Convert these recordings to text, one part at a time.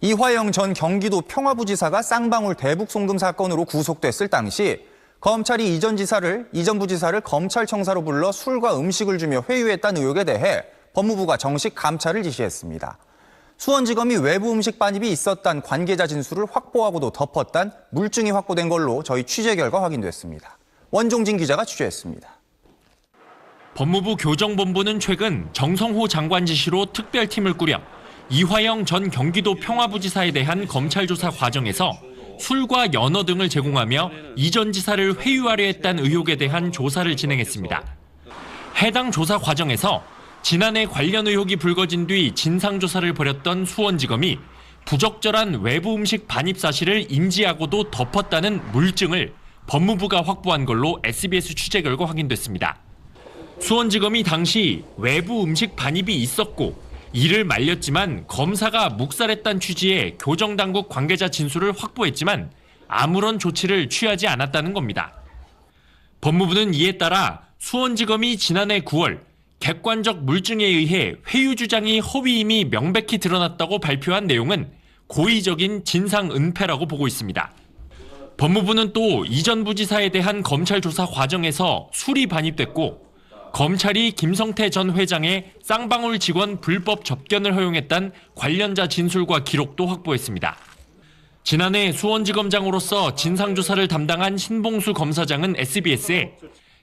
이화영 전 경기도 평화부지사가 쌍방울 대북 송금 사건으로 구속됐을 당시 검찰이 이전 부지사를 검찰청사로 불러 술과 음식을 주며 회유했다는 의혹에 대해 법무부가 정식 감찰을 지시했습니다. 수원지검이 외부 음식 반입이 있었단 관계자 진술을 확보하고도 덮었단 물증이 확보된 걸로 저희 취재 결과 확인됐습니다. 원종진 기자가 취재했습니다. 법무부 교정본부는 최근 정성호 장관 지시로 특별팀을 꾸려 이화영 전 경기도 평화부지사에 대한 검찰 조사 과정에서 술과 연어 등을 제공하며 이전 지사를 회유하려 했다는 의혹에 대한 조사를 진행했습니다. 해당 조사 과정에서 지난해 관련 의혹이 불거진 뒤 진상조사를 벌였던 수원지검이 부적절한 외부 음식 반입 사실을 인지하고도 덮었다는 물증을 법무부가 확보한 걸로 SBS 취재 결과 확인됐습니다. 수원지검이 당시 외부 음식 반입이 있었고 이를 말렸지만 검사가 묵살했다는 취지의 교정당국 관계자 진술을 확보했지만 아무런 조치를 취하지 않았다는 겁니다. 법무부는 이에 따라 수원지검이 지난해 9월 객관적 물증에 의해 회유 주장이 허위임이 명백히 드러났다고 발표한 내용은 고의적인 진상 은폐라고 보고 있습니다. 법무부는 또 이전 부지사에 대한 검찰 조사 과정에서 술이 반입됐고 검찰이 김성태 전 회장의 쌍방울 직원 불법 접견을 허용했다는 관련자 진술과 기록도 확보했습니다. 지난해 수원지검장으로서 진상조사를 담당한 신봉수 검사장은 SBS에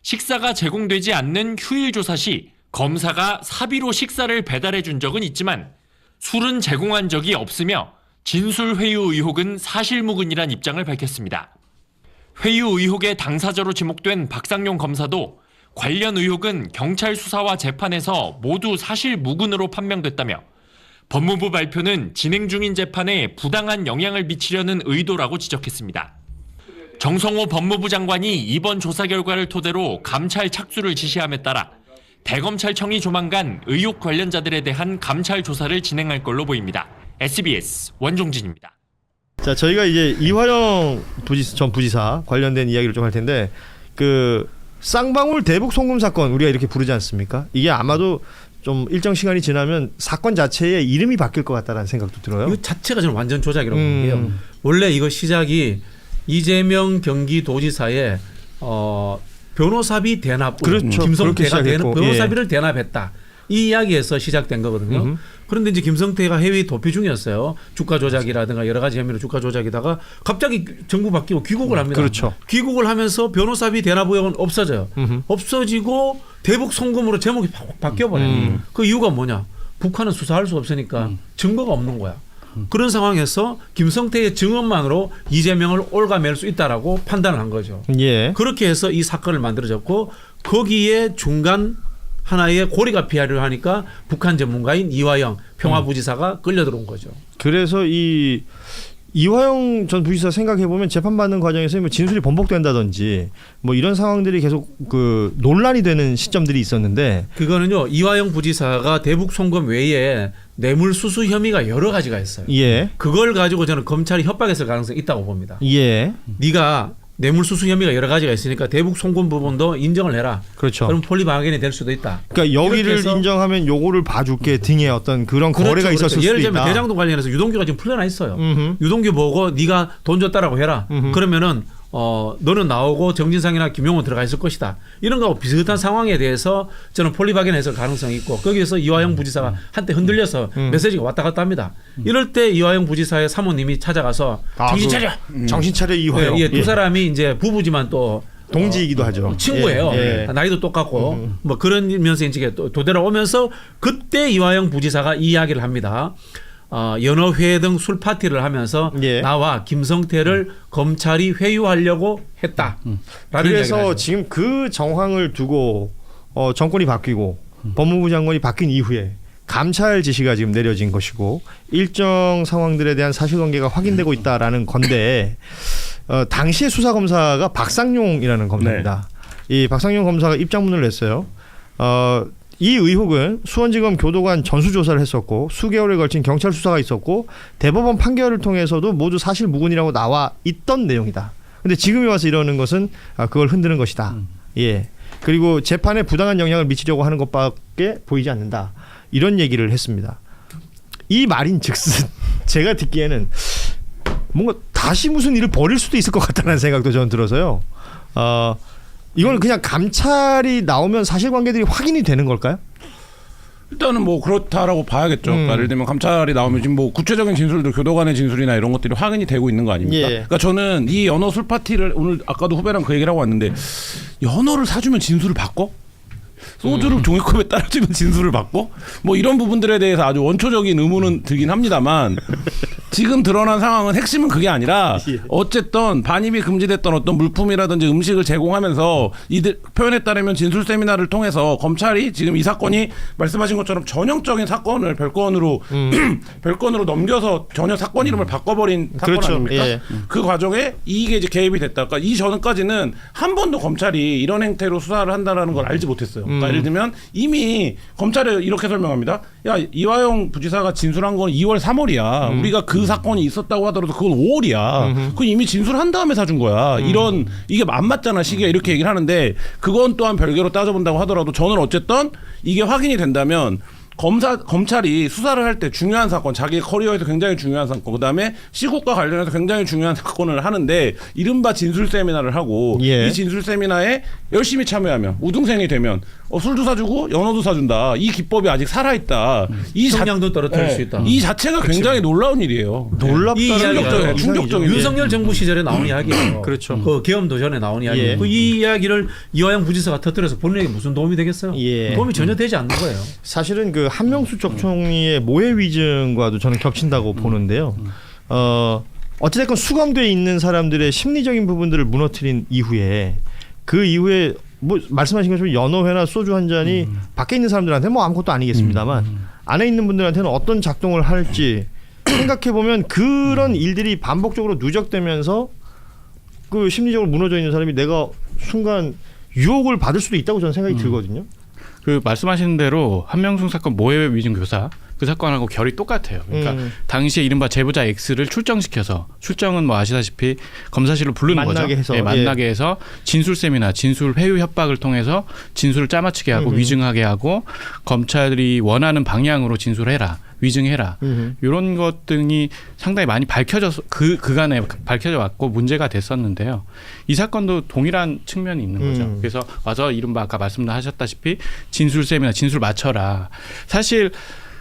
식사가 제공되지 않는 휴일 조사 시 검사가 사비로 식사를 배달해 준 적은 있지만 술은 제공한 적이 없으며 진술 회유 의혹은 사실무근이란 입장을 밝혔습니다. 회유 의혹의 당사자로 지목된 박상용 검사도 관련 의혹은 경찰 수사와 재판에서 모두 사실무근으로 판명됐다며 법무부 발표는 진행 중인 재판에 부당한 영향을 미치려는 의도라고 지적했습니다. 정성호 법무부 장관이 이번 조사 결과를 토대로 감찰 착수를 지시함에 따라 대검찰청이 조만간 의혹 관련자들에 대한 감찰 조사를 진행할 걸로 보입니다. SBS 원종진입니다. 자, 저희가 이제 이화영 전 부지사 관련된 이야기를 좀 할 텐데 쌍방울 대북 송금 사건 우리가 이렇게 부르지 않습니까? 이게 아마도 좀 일정 시간이 지나면 사건 자체의 이름이 바뀔 것 같다는 생각도 들어요. 이거 자체가 저는 완전 조작이라고 보는데요. 원래 이거 시작이 이재명 경기도지사의 변호사비 대납, 그렇죠. 김성태가 변호사비를 대납했다. 이 이야기에서 시작된 거거든요. 그런데 이제 김성태가 해외 도피 중이었어요. 주가 조작이라든가 여러 가지 혐의로 주가 조작이다가 갑자기 정부 바뀌고 귀국을 합니다. 그렇죠. 귀국을 하면서 변호사비 대납 의혹은 없어져요. 없어지고 대북 송금으로 제목이 바뀌어버려요. 그 이유가 뭐냐? 북한은 수사할 수 없으니까 증거가 없는 거야. 그런 상황에서 김성태의 증언만으로 이재명을 올가맬 수 있다라고 판단을 한 거죠. 예. 그렇게 해서 이 사건을 만들어졌고 거기에 중간 하나의 고리가 피하려 하니까 북한 전문가인 이화영 평화부지사가 끌려 들어온 거죠. 그래서 이 이화영 전 부지사 생각해보면 재판받는 과정에서 뭐 진술이 번복된다든지 뭐 이런 상황들이 계속 논란이 되는 시점들이 있었는데 그거는요 이화영 부지사가 대북 송금 외에 뇌물수수 혐의가 여러 가지가 있어요. 예. 그걸 가지고 저는 검찰이 협박했을 가능성이 있다고 봅니다. 예. 네가 뇌물수수 혐의가 여러 가지가 있으니까 대북 송금 부분도 인정을 해라. 그렇죠. 그럼 폴리바겐이 될 수도 있다. 그러니까 여기를 인정하면 요거를 봐줄게 등의 어떤 그런 그렇죠, 거래가 있었을 수도 있다. 예를 들면 대장동 관련해서 유동규가 지금 풀려나 있어요. 유동규 보고 네가 돈 줬다라고 해라. 그러면은 너는 나오고 정진상이나 김용호 들어가 있을 것이다. 이런 거하고 비슷한 상황에 대해서 저는 폴리바겐 해설 가능성이 있고 거기에서 이화영 부지사가 한때 흔들려서 메시지가 왔다 갔다 합니다. 이럴 때 이화영 부지사의 사모님이 찾아가서 정신 차려. 정신 차려 이화영. 예, 두 사람이 이제 부부지만 또 동지이기도 하죠. 친구예요. 예. 나이도 똑같고 뭐 그러면서 이제 되돌아오면서 그때 이화영 부지사가 이 이야기를 합니다. 연어회 등 술 파티를 하면서 예. 나와 김성태를 검찰이 회유하려고 했다. 그래서 지금 그 정황을 두고 정권이 바뀌고 법무부 장관이 바뀐 이후에 감찰 지시가 지금 내려진 것이고 일정 상황들에 대한 사실관계가 확인되고 있다라는 건데 당시의 수사검사가 박상용이라는 검사입니다. 네. 이 박상용 검사가 입장문을 냈어요. 이 의혹은 수원지검 교도관 전수조사를 했었고 수개월에 걸친 경찰 수사가 있었고 대법원 판결을 통해서도 모두 사실무근이라고 나와 있던 내용이다. 근데 지금에 와서 이러는 것은 그걸 흔드는 것이다. 예. 그리고 재판에 부당한 영향을 미치려고 하는 것밖에 보이지 않는다. 이런 얘기를 했습니다. 이 말인즉슨 제가 듣기에는 뭔가 다시 무슨 일을 벌일 수도 있을 것 같다는 생각도 저는 들어서요. 이거는 그냥 감찰이 나오면 사실관계들이 확인이 되는 걸까요? 일단은 뭐 그렇다라고 봐야겠죠. 그러니까 예를 들면 감찰이 나오면 지금 뭐 구체적인 진술도 교도관의 진술이나 이런 것들이 확인이 되고 있는 거 아닙니까? 예. 그러니까 저는 이 연어 술 파티를 오늘 아까도 후배랑 그 얘기를 하고 왔는데 연어를 사주면 진술을 바꿔? 소주를 종이컵에 따라주면 진술을 바꿔? 뭐 이런 부분들에 대해서 아주 원초적인 의문은 들긴 합니다만 지금 드러난 상황은 핵심은 그게 아니라 어쨌든 반입이 금지됐던 어떤 물품이라든지 음식을 제공하면서 이들 표현에 따르면 진술 세미나를 통해서 검찰이 지금 이 사건이 말씀하신 것처럼 전형적인 사건을 별건으로 별건으로 넘겨서 전혀 사건 이름을 바꿔버린 사건 그렇죠. 아닙니까? 예. 그 과정에 이게 이제 개입이 됐다. 그러니까 이 전까지는 한 번도 검찰이 이런 행태로 수사를 한다라는 걸 알지 못했어요. 그러니까 예를 들면 이미 검찰이 이렇게 설명합니다. 야, 이화영 부지사가 진술한 건 2월 3월이야. 우리가 그 사건이 있었다고 하더라도 그건 5월이야. 그건 이미 진술한 다음에 사준 거야. 이런 이게 안 맞잖아 시기가 이렇게 얘기를 하는데 그건 또한 별개로 따져본다고 하더라도 저는 어쨌든 이게 확인이 된다면 검찰이 수사를 할 때 중요한 사건, 자기 커리어에서 굉장히 중요한 사건, 그다음에 시국과 관련해서 굉장히 중요한 사건을 하는데 이른바 진술 세미나를 하고 예. 이 진술 세미나에 열심히 참여하면 우등생이 되면 술도 사주고 연어도 사준다. 이 기법이 아직 살아있다. 이 성량도 떨어뜨릴 수 있다. 이 자체가 굉장히 놀라운 일이에요. 놀랍다는 충격적이에요. 충격적인 윤석열 정부 시절에 나온 이야기예요. 그렇죠. 그 계엄도 전에 나온 이야기. 예. 이 이야기를 이화영 부지사가 터뜨려서 본인에게 무슨 도움이 되겠어요? 예. 도움이 전혀 되지 않는 거예요. 사실은 그 한명수 적 총리의 모해 위증과도 저는 겹친다고 보는데요. 어찌됐건 수감돼 있는 사람들의 심리적인 부분들을 무너뜨린 이후에 그 이후에 뭐 말씀하신 것처럼 연어회나 소주 한 잔이 밖에 있는 사람들한테 뭐 아무것도 아니겠습니다만 안에 있는 분들한테는 어떤 작동을 할지 생각해 보면 그런 일들이 반복적으로 누적되면서 그 심리적으로 무너져 있는 사람이 내가 순간 유혹을 받을 수도 있다고 저는 생각이 들거든요. 그 말씀하신 대로 한명숙 사건 모해 위증 교사 그 사건하고 결이 똑같아요. 그러니까 당시에 이른바 제보자 X를 출정시켜서 출정은 뭐 아시다시피 검사실로 부르는 만나게 거죠. 해서, 네, 만나게 해서 진술 세미나, 진술 회유 협박을 통해서 진술을 짜맞추게 하고 위증하게 하고 검찰이 원하는 방향으로 진술해라. 위증해라. 이런 것 등이 상당히 많이 밝혀져서 그간에 밝혀져 왔고 문제가 됐었는데요. 이 사건도 동일한 측면이 있는 거죠. 그래서 와서 이른바 아까 말씀하셨다시피 진술 세미나, 진술 맞춰라. 사실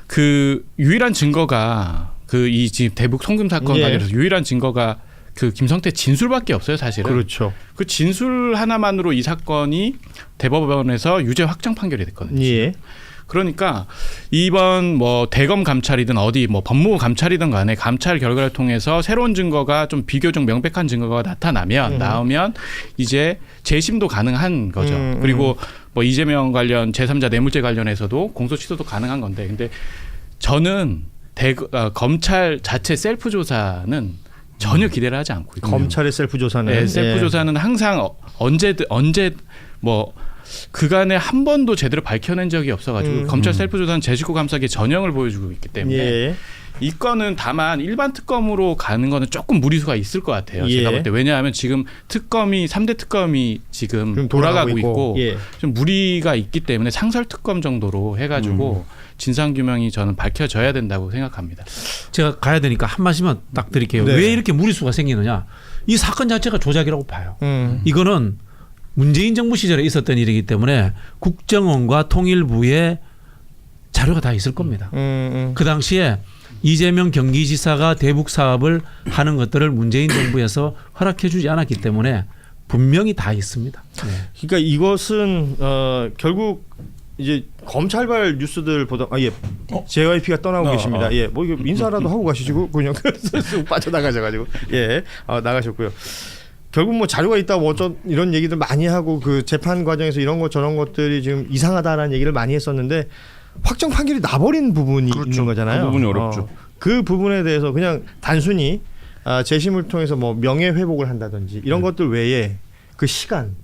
그 유일한 증거가 그 이 지금 대북 송금 사건 관련해서 유일한 증거가 그 김성태 진술밖에 없어요, 사실은. 그렇죠. 그 진술 하나만으로 이 사건이 대법원에서 유죄 확정 판결이 됐거든요. 예. 그러니까 이번 뭐 대검 감찰이든 어디 뭐 법무부 감찰이든 간에 감찰 결과를 통해서 새로운 증거가 좀 비교적 명백한 증거가 나오면 이제 재심도 가능한 거죠. 그리고 뭐 이재명 관련 제3자 뇌물죄 관련해서도 공소 취소도 가능한 건데 근데 저는 검찰 자체 셀프 조사는 전혀 기대를 하지 않고 있거든요. 검찰의 셀프 조사는 네, 셀프 조사는 항상 언제 뭐 그간에 한 번도 제대로 밝혀낸 적이 없어가지고 검찰 셀프 조사는 제19 감사기의 전형을 보여주고 있기 때문에 예. 이 건은 다만 일반 특검으로 가는 거는 조금 무리수가 있을 것 같아요. 예. 제가 볼 때 왜냐하면 지금 특검이 3대 특검이 지금 지금 돌아가고 있고 예. 좀 무리가 있기 때문에 상설 특검 정도로 해가지고 진상 규명이 저는 밝혀져야 된다고 생각합니다. 제가 가야 되니까 한 말씀만 딱 드릴게요. 네. 왜 이렇게 무리수가 생기느냐? 이 사건 자체가 조작이라고 봐요. 이거는 문재인 정부 시절에 있었던 일이기 때문에 국정원과 통일부에 자료가 다 있을 겁니다. 그 당시에 이재명 경기지사가 대북 사업을 하는 것들을 문재인 정부에서 허락해 주지 않았기 때문에 분명히 다 있습니다. 네. 그러니까 이것은 결국 이제 검찰발 뉴스들 보다 JYP가 떠나고 계십니다. 예, 뭐 이거 인사라도 하고 가시고 그냥 쑥 빠져나가셔가지고 나가셨고요. 결국 뭐 자료가 있다 뭐 어쩐 이런 얘기들 많이 하고 그 재판 과정에서 이런 것 저런 것들이 지금 이상하다라는 얘기를 많이 했었는데 확정 판결이 나버린 부분이 있는 거잖아요. 그 부분이 어렵죠. 그 부분에 대해서 그냥 단순히 재심을 통해서 뭐 명예 회복을 한다든지 이런 것들 외에 그 시간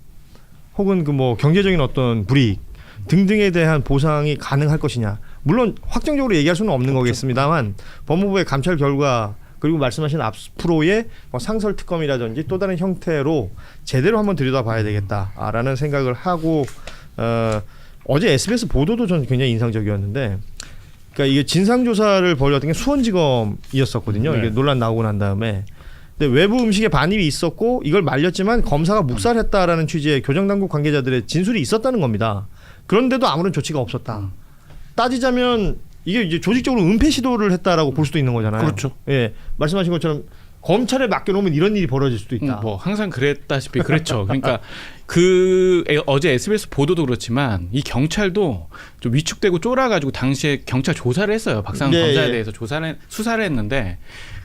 혹은 그 뭐 경제적인 어떤 불이익 등등에 대한 보상이 가능할 것이냐. 물론 확정적으로 얘기할 수는 없는 거겠습니다만 법무부의 감찰 결과 그리고 말씀하신 앞으로의 뭐 상설 특검이라든지 또 다른 형태로 제대로 한번 들여다봐야 되겠다라는 생각을 하고 어제 SBS 보도도 전 굉장히 인상적이었는데 그러니까 이게 진상조사를 벌였던 게 수원지검이었었거든요. 네. 이게 논란 나오고 난 다음에. 근데 외부 음식에 반입이 있었고 이걸 말렸지만 검사가 묵살했다라는 취지의 교정당국 관계자들의 진술이 있었다는 겁니다. 그런데도 아무런 조치가 없었다. 따지자면 이게 이제 조직적으로 은폐 시도를 했다라고 볼 수도 있는 거잖아요. 그렇죠. 예, 말씀하신 것처럼 검찰에 맡겨놓으면 이런 일이 벌어질 수도 있다. 뭐 항상 그랬다시피 그랬죠. 그러니까 어제 SBS 보도도 그렇지만 이 경찰도 좀 위축되고 쫄아가지고 당시에 경찰 조사를 했어요. 박상훈 예, 검사에 예. 대해서 수사를 했는데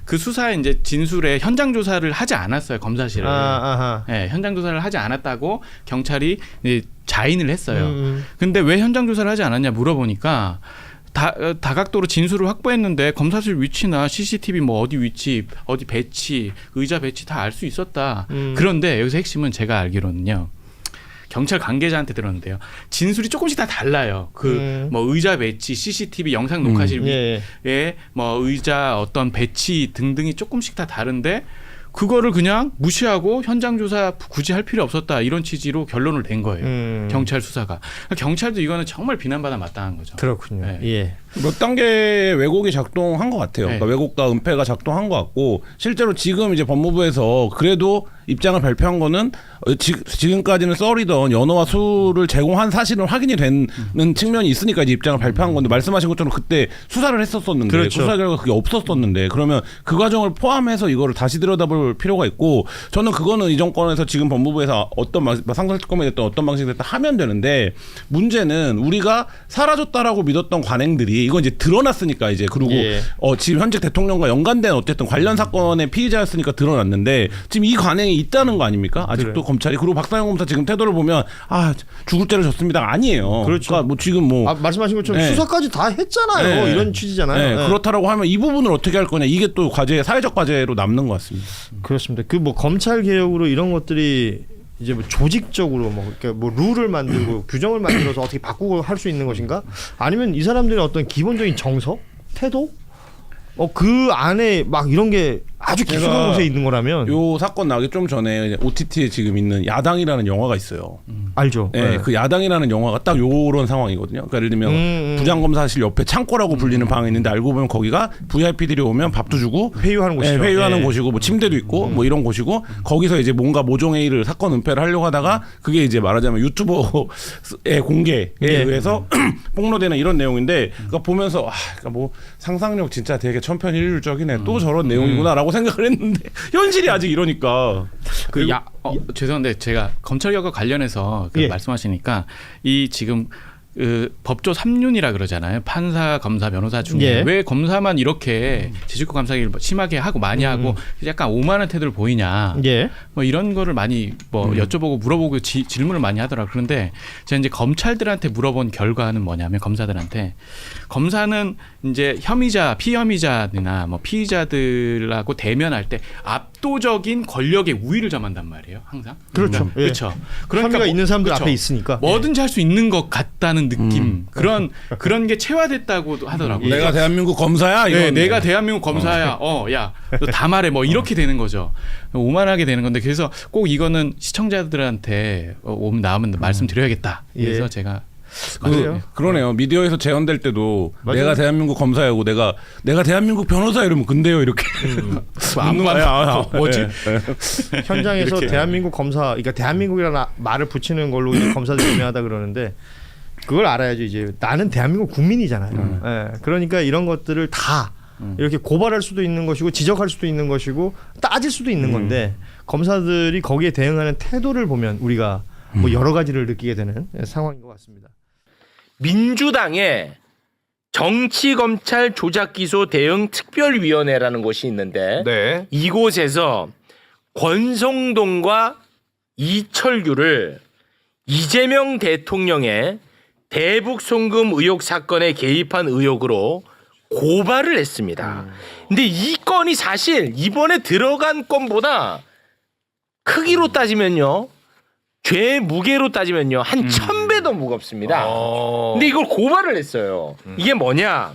그 수사에 이제 진술에 현장 조사를 하지 않았어요. 검사실에. 아하. 예, 현장 조사를 하지 않았다고 경찰이 이제 자인을 했어요. 근데 왜 현장 조사를 하지 않았냐 물어보니까 다각도로 진술을 확보했는데 검사실 위치나 CCTV 뭐 어디 위치, 어디 배치, 의자 배치 다 알 수 있었다. 그런데 여기서 핵심은 제가 알기로는요. 경찰 관계자한테 들었는데요. 진술이 조금씩 다 달라요. 뭐 의자 배치, CCTV 영상 녹화실 예. 위에 뭐 의자 어떤 배치 등등이 조금씩 다 다른데 그거를 그냥 무시하고 현장 조사 굳이 할 필요 없었다 이런 취지로 결론을 낸 거예요. 경찰 수사가. 경찰도 이거는 정말 비난받아 마땅한 거죠. 그렇군요. 네. 예. 몇 단계의 왜곡이 작동한 것 같아요. 네. 그러니까 왜곡과 은폐가 작동한 것 같고 실제로 지금 이제 법무부에서 그래도 입장을 발표한 거는 지금까지는 썰이던 연어와 술을 제공한 사실은 확인이 되는 측면이 있으니까 이제 입장을 발표한 건데 말씀하신 것처럼 그때 수사를 했었었는데 그렇죠. 수사 결과 그게 없었었는데 그러면 그 과정을 포함해서 이거를 다시 들여다볼 필요가 있고 저는 그거는 이 정권에서 지금 법무부에서 어떤 상설특검이 됐든 어떤 방식이 됐든 하면 되는데 문제는 우리가 사라졌다라고 믿었던 관행들이 이건 이제 드러났으니까 이제 그리고 예. 지금 현직 대통령과 연관된 어쨌든 관련 사건의 피의자였으니까 드러났는데 지금 이 관행이 있다는 거 아닙니까? 아직도 그래. 검찰이 그리고 박상영 검사 지금 태도를 보면 죽을 죄를 졌습니다 아니에요. 그렇죠. 그러니까 뭐 지금 뭐 말씀하신 것처럼 네. 수사까지 다 했잖아요. 네. 이런 취지잖아요. 네, 네. 그렇다라고 하면 이 부분을 어떻게 할 거냐 이게 또 사회적 과제로 남는 것 같습니다. 그렇습니다. 그 뭐 검찰 개혁으로 이런 것들이 이제 뭐 조직적으로 뭐 이렇게 뭐 룰을 만들고 규정을 만들어서 어떻게 바꾸고 할 수 있는 것인가? 아니면 이 사람들의 어떤 기본적인 정서, 태도, 그 안에 막 이런 게 아주 깊숙한 제가 곳에 있는 거라면 요 사건 나기 좀 전에 OTT에 지금 있는 야당이라는 영화가 있어요. 알죠. 네, 그 야당이라는 영화가 딱 요런 상황이거든요. 그러니까 예를 들면 부장검사실 옆에 창고라고 불리는 방이 있는데 알고 보면 거기가 VIP들이 오면 밥도 주고 회유하는 곳이죠. 네, 회유하는 예. 곳이고 뭐 침대도 있고 뭐 이런 곳이고 거기서 이제 뭔가 모종회의를 사건 은폐를 하려고 하다가 그게 이제 말하자면 유튜버의 공개에 의해서 폭로되는 이런 내용인데 그러니까 보면서 그러니까 뭐 상상력 진짜 되게 천편일률적이네. 또 저런 내용이구나라고 생각을 했는데 현실이 아직 이러니까 죄송한데 제가 검찰 개혁과 관련해서 예. 말씀하시니까 이 지금 법조 3윤이라 그러잖아요. 판사, 검사, 변호사 중에 예. 왜 검사만 이렇게 지식구 감사기를 심하게 하고 많이 하고 약간 오만한 태도를 보이냐. 예. 뭐 이런 거를 많이 뭐 여쭤보고 물어보고 질문을 많이 하더라고요. 그런데 제가 이제 검찰들한테 물어본 결과는 뭐냐면 검사는 이제 피혐의자들이나 뭐 피의자들하고 대면할 때 압도적인 권력의 우위를 점한단 말이에요. 항상. 그렇죠. 예. 그렇죠. 그러니까 혐의가 있는 사람들 그렇죠. 앞에 있으니까. 뭐든지 할 수 있는 것 같다는 느낌. 그런 게 체화됐다고 하더라고요. 내가 대한민국 검사야 이거. 네, 내가 대한민국 검사야. 야, 너 다 말해. 뭐 이렇게 되는 거죠. 오만하게 되는 건데 그래서 꼭 이거는 시청자들한테 나오면 말씀드려야겠다. 그래서 예. 제가 그래요? 그러네요. 미디어에서 재연될 때도 맞아요. 내가 대한민국 검사야고 내가 대한민국 변호사 이러면 근데요 이렇게 묻는 거야. 뭐지? 현장에서 이렇게. 대한민국 검사, 그러니까 대한민국이라는 말을 붙이는 걸로 이제 검사들이 유명하다 그러는데 그걸 알아야죠. 이제 나는 대한민국 국민이잖아요. 예, 그러니까 이런 것들을 다 이렇게 고발할 수도 있는 것이고 지적할 수도 있는 것이고 따질 수도 있는 건데 검사들이 거기에 대응하는 태도를 보면 우리가 뭐 여러 가지를 느끼게 되는 상황인 것 같습니다. 민주당의 정치검찰 조작기소대응특별위원회라는 곳이 있는데 네. 이곳에서 권성동과 이철규를 이재명 대통령의 대북 송금 의혹 사건에 개입한 의혹으로 고발을 했습니다. 근데 이 건이 사실 이번에 들어간 건보다 크기로 따지면요. 죄 무게로 따지면요. 한 1000배 더 무겁습니다. 근데 이걸 고발을 했어요. 이게 뭐냐?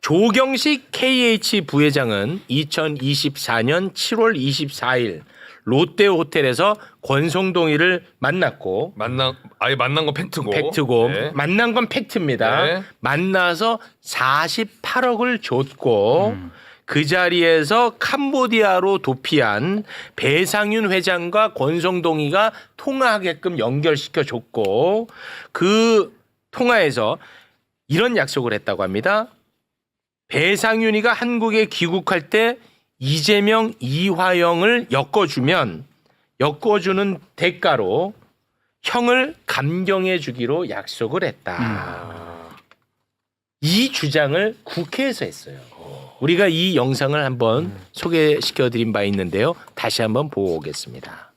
조경식 KH 부회장은 2024년 7월 24일 롯데 호텔에서 권성동이를 만났고 아예 만난 건 팩트고. 팩트고 네. 만난 건 팩트입니다. 네. 만나서 48억을 줬고 그 자리에서 캄보디아로 도피한 배상윤 회장과 권성동이가 통화하게끔 연결시켜 줬고 그 통화에서 이런 약속을 했다고 합니다. 배상윤이가 한국에 귀국할 때 이재명, 이화영을 엮어주면 엮어주는 대가로 형을 감경해 주기로 약속을 했다. 이 주장을 국회에서 했어요. 우리가 이 영상을 한번 소개시켜드린 바 있는데요. 다시 한번 보고 오겠습니다.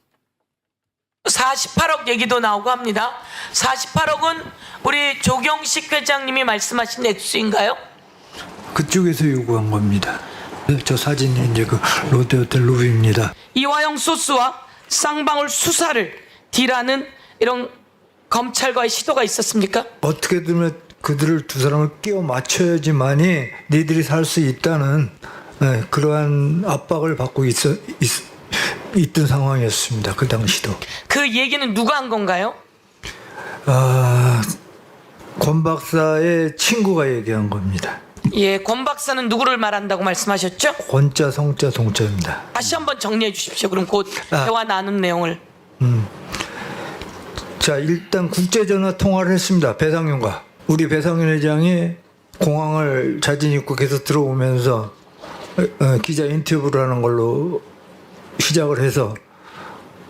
48억 얘기도 나오고 합니다. 48억은 우리 조경식 회장님이 말씀하신 액수인가요? 그쪽에서 요구한 겁니다. 저 사진이 이제 그 롯데호텔 로비입니다. 이화영 소스와 쌍방울 수사를 딜하는 이런 검찰과의 시도가 있었습니까? 어떻게든 그들을 두 사람을 끼워 맞춰야지만이 니들이 살 수 있다는 그러한 압박을 받고 있던 상황이었습니다. 그 당시도. 그 얘기는 누가 한 건가요? 권 박사의 친구가 얘기한 겁니다. 예, 권 박사는 누구를 말한다고 말씀하셨죠? 권자, 성자, 동자입니다. 다시 한번 정리해 주십시오. 그럼 곧 대화 나눈 내용을. 자, 일단 국제전화 통화를 했습니다. 배상윤과. 우리 배상윤 회장이 공항을 자진 입국해서 들어오면서 기자 인터뷰를 하는 걸로 시작을 해서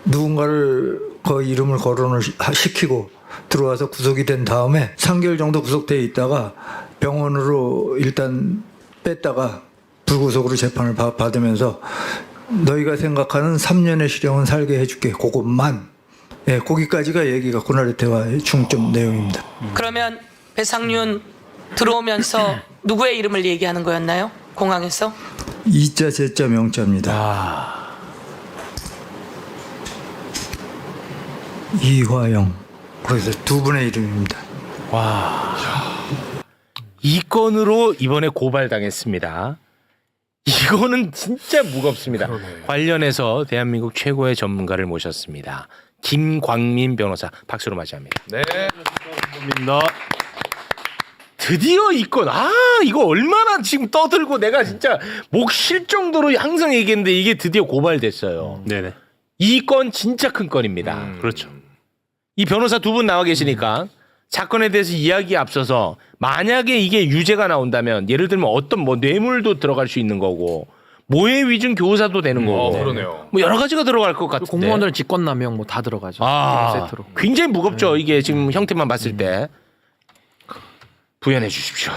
누군가를 그 이름을 거론을 시키고 들어와서 구속이 된 다음에 3개월 정도 구속되어 있다가 병원으로 일단 뺐다가 불구속으로 재판을 받으면서 너희가 생각하는 3년의 실형은 살게 해줄게. 그것만. 예, 거기까지가 얘기가 그날의 대화의 중점 내용입니다. 그러면 배상윤 들어오면서 누구의 이름을 얘기하는 거였나요? 공항에서? 이자, 제자, 명자입니다. 이화영. 그래서 두 분의 이름입니다. 이 건으로 이번에 고발당했습니다. 이거는 진짜 무겁습니다. 관련해서 대한민국 최고의 전문가를 모셨습니다. 김광민 변호사 박수로 맞이합니다. 네. 드디어 이 건, 이거 얼마나 지금 떠들고 내가 진짜 목 쉴 정도로 항상 얘기했는데 이게 드디어 고발됐어요. 네네. 이 건 진짜 큰 건입니다. 그렇죠. 이 변호사 두 분 나와 계시니까 사건에 대해서 이야기에 앞서서 만약에 이게 유죄가 나온다면 예를 들면 어떤 뭐 뇌물도 들어갈 수 있는 거고 모해 위증 교사도 되는 거고 그러네요. 뭐 여러 가지가 들어갈 것 같은데 공무원들 직권남용 뭐 다 들어가죠. 세트로. 굉장히 무겁죠. 이게 지금 형태만 봤을 때 부연해 주십시오.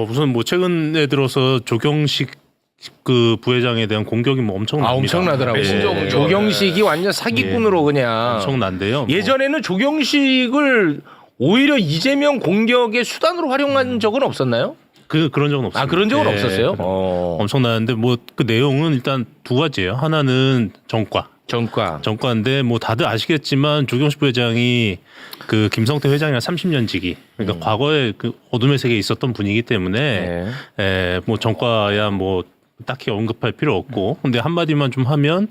우선 뭐 최근에 들어서 조경식 그 부회장에 대한 공격이 뭐 엄청납니다. 엄청나더라고요. 예. 조경식이 완전 사기꾼으로 그냥 엄청난데요. 예전에는 조경식을 오히려 이재명 공격의 수단으로 활용한 적은 없었나요? 그런 적은 없습니다. 그런 적은 예. 없었어요? 엄청나는데 뭐 그 내용은 일단 두 가지예요. 하나는 전과인데 뭐 다들 아시겠지만 조경식 부회장이 그 김성태 회장이랑 30년 지기 그러니까 과거에 그 어둠의 세계에 있었던 분이기 때문에 뭐 전과야 뭐 딱히 언급할 필요 없고 근데 한마디만 좀 하면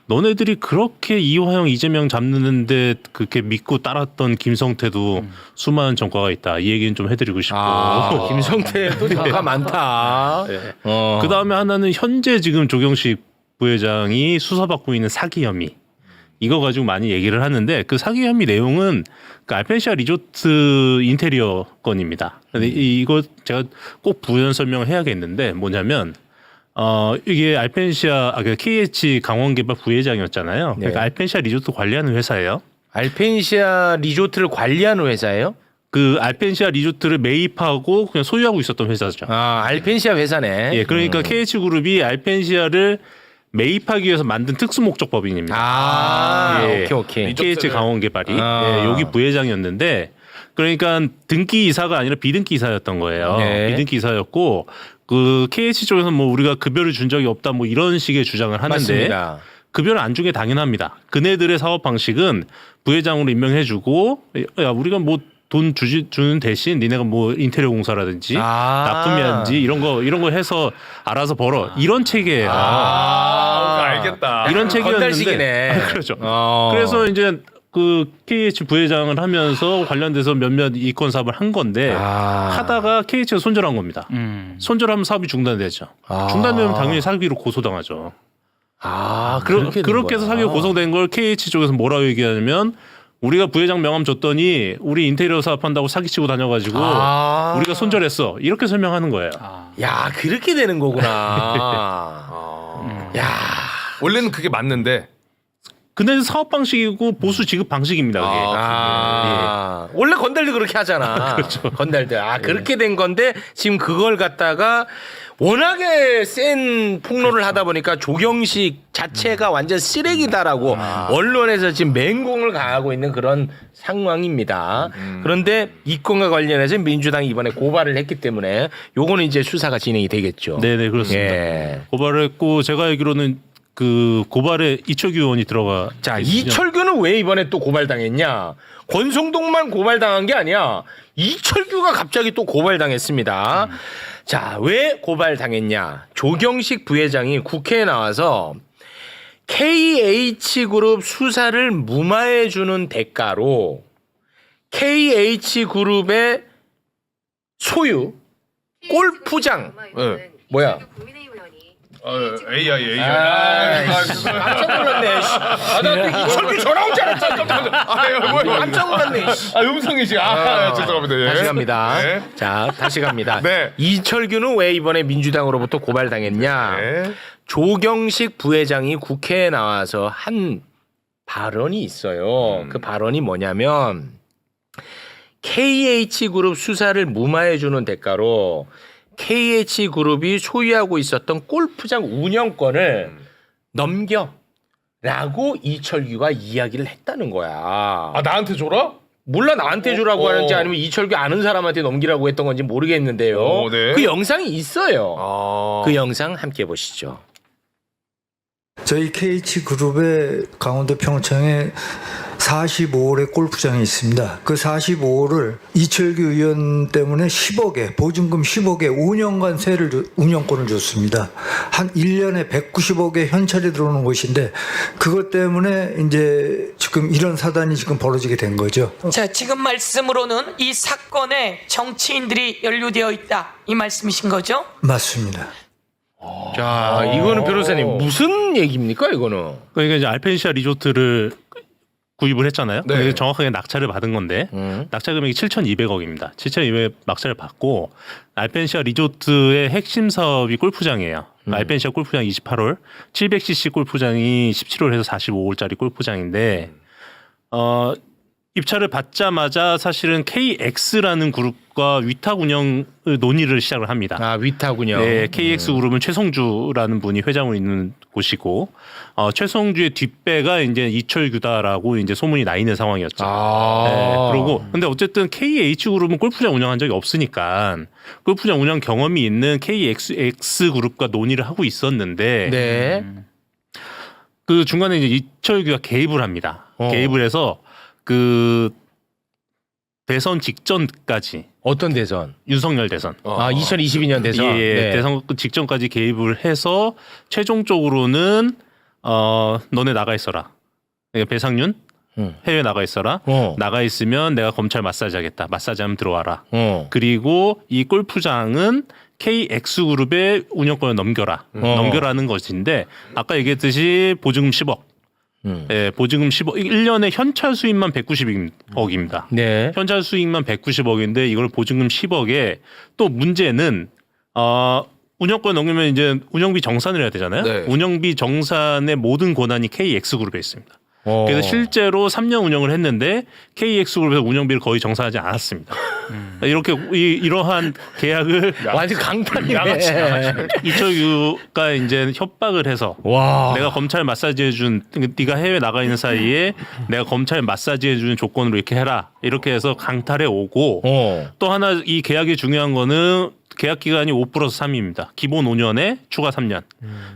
너네들이 그렇게 이화영 이재명 잡는데 그렇게 믿고 따랐던 김성태도 수많은 전과가 있다 이 얘기는 좀 해드리고 싶고 김성태도 전과 많다. 그 다음에 하나는 현재 지금 조경식 부회장이 수사받고 있는 사기 혐의 이거 가지고 많이 얘기를 하는데 그 사기 혐의 내용은 그 알펜시아 리조트 인테리어 건입니다. 근데 이거 제가 꼭 부연 설명을 해야겠는데 뭐냐면 이게 알펜시아 KH 강원개발 부회장이었잖아요. 그러니까 알펜시아 리조트 관리하는 회사예요. 알펜시아 리조트를 관리하는 회사예요? 그 알펜시아 리조트를 매입하고 그냥 소유하고 있었던 회사죠. 알펜시아 회사네. 예, 그러니까 KH 그룹이 알펜시아를 매입하기 위해서 만든 특수목적 법인입니다. 예, 오케이. KH 강원개발이 여기 부회장이었는데 그러니까 등기 이사가 아니라 비등기 이사였던 거예요. 네. 비등기 이사였고 그 KH 쪽에서 뭐 우리가 급여를 준 적이 없다 뭐 이런 식의 주장을 하는데 맞습니다. 급여를 안 준 게 당연합니다. 그네들의 사업 방식은 부회장으로 임명해주고 야 우리가 뭐 돈 주는 대신 니네가 뭐 인테리어 공사라든지 납품이라든지 이런 거 해서 알아서 벌어 이런 체계예요. 알겠다. 이런 체계였는데 건달식이네. 그렇죠. 그래서 이제 그 KH 부회장을 하면서 관련돼서 몇몇 이권 사업을 한 건데 하다가 KH가 손절한 겁니다. 손절하면 사업이 중단되죠. 중단되면 당연히 사기로 고소당하죠. 그렇게 해서 사기로 고소된 걸 KH 쪽에서 뭐라고 얘기하냐면 우리가 부회장 명함 줬더니 우리 인테리어 사업한다고 사기치고 다녀가지고 우리가 손절했어. 이렇게 설명하는 거예요. 야, 그렇게 되는 거구나. 야, 원래는 그게 맞는데. 근데 사업 방식이고 보수 지급 방식입니다. 그게. 원래 건달도 그렇게 하잖아. 그렇죠. 건달들. 그렇게 된 건데 지금 그걸 갖다가 워낙에 센 폭로를 하다 보니까 조경식 자체가 완전 쓰레기다라고 언론에서 지금 맹공을 가하고 있는 그런 상황입니다. 그런데 이 건과 관련해서 민주당이 이번에 고발을 했기 때문에 요거는 이제 수사가 진행이 되겠죠. 네네 그렇습니다. 예. 고발을 했고 제가 알기로는 그 고발에 이철규 의원이 들어가. 자, 이철규는 왜 이번에 또 고발당했냐? 권성동만 고발당한 게 아니야. 이철규가 갑자기 또 고발당했습니다. 자, 왜 고발당했냐? 조경식 부회장이 국회에 나와서 KH그룹 수사를 무마해 주는 대가로 KH그룹의 소유 골프장 뭐야? AI. 깜짝 놀랐네. 나 이철규 전화 온 줄 알았어. 깜짝 놀랐네. 음성이지. 죄송합니다. 예. 다시 갑니다. 네. 자, 다시 갑니다. 네. 이철규는 왜 이번에 민주당으로부터 고발당했냐? 네. 조경식 부회장이 국회에 나와서 한 발언이 있어요. 그 발언이 뭐냐면 KH그룹 수사를 무마해주는 대가로 KH그룹이 소유하고 있었던 골프장 운영권을 넘겨라고 이철규가 이야기를 했다는 거야. 나한테 줘라? 몰라 나한테 주라고 하는지 아니면 이철규 아는 사람한테 넘기라고 했던 건지 모르겠는데요. 네. 그 영상이 있어요. 그 영상 함께 보시죠. 저희 KH그룹의 강원도 평창에 45홀의 골프장이 있습니다. 그 45홀을 이철규 의원 때문에 10억에 보증금 10억에 5년간 운영권을 줬습니다. 한 1년에 190억의 현찰이 들어오는 곳인데 그것 때문에 이제 지금 이런 사단이 지금 벌어지게 된 거죠. 자, 지금 말씀으로는 이 사건에 정치인들이 연루되어 있다. 이 말씀이신 거죠? 맞습니다. 자, 이거는 변호사님 무슨 얘기입니까, 이거는? 그러니까 이제 알펜시아 리조트를 구입을 했잖아요. 네. 그래서 정확하게 낙찰을 받은 건데 낙찰 금액이 7,200억입니다. 7,200억 낙찰을 받고 알펜시아 리조트의 핵심 사업이 골프장이에요. 알펜시아 골프장 28홀, 700cc 골프장이 17홀에서 45홀짜리 골프장인데 입찰을 받자마자 사실은 KX라는 그룹과 위탁 운영을 논의를 시작을 합니다. 위탁 운영. 네, KX 그룹은 최성주라는 분이 회장으로 있는 곳이고 최성주의 뒷배가 이제 이철규다라고 이제 소문이 나 있는 상황이었죠. 네, 그리고 근데 어쨌든 KH 그룹은 골프장 운영한 적이 없으니까 골프장 운영 경험이 있는 KX 그룹과 논의를 하고 있었는데 네. 그 중간에 이제 이철규가 개입을 합니다. 개입을 해서 그 대선 직전까지 어떤 대선? 윤석열 대선. 2022년 대선. 예, 네. 대선 직전까지 개입을 해서 최종적으로는 너네 나가 있어라. 그러니까 배상윤 해외 나가 있어라. 나가 있으면 내가 검찰 마사지 하겠다. 마사지 하면 들어와라. 그리고 이 골프장은 KX그룹의 운영권을 넘겨라. 넘겨라는 것인데 아까 얘기했듯이 보증금 10억. 예, 보증금 10억, 1년에 현찰 수입만 190억입니다. 네. 현찰 수익만 190억인데 이걸 보증금 10억에 또 문제는 운영권 넘기면 이제 운영비 정산을 해야 되잖아요. 네. 운영비 정산의 모든 권한이 KX그룹에 있습니다. 그래서 실제로 3년 운영을 했는데 KX그룹에서 운영비를 거의 정산하지 않았습니다. 이렇게 이러한 계약을 완전 강탈이네. 이철규가 이제 협박을 해서 내가 검찰 마사지 해준 네가 해외 나가 있는 사이에 내가 검찰 마사지 해주는 조건으로 이렇게 해라 이렇게 해서 강탈해 오고 또 하나 이 계약이 중요한 거는 계약 기간이 5+3입니다. 기본 5년에 추가 3년.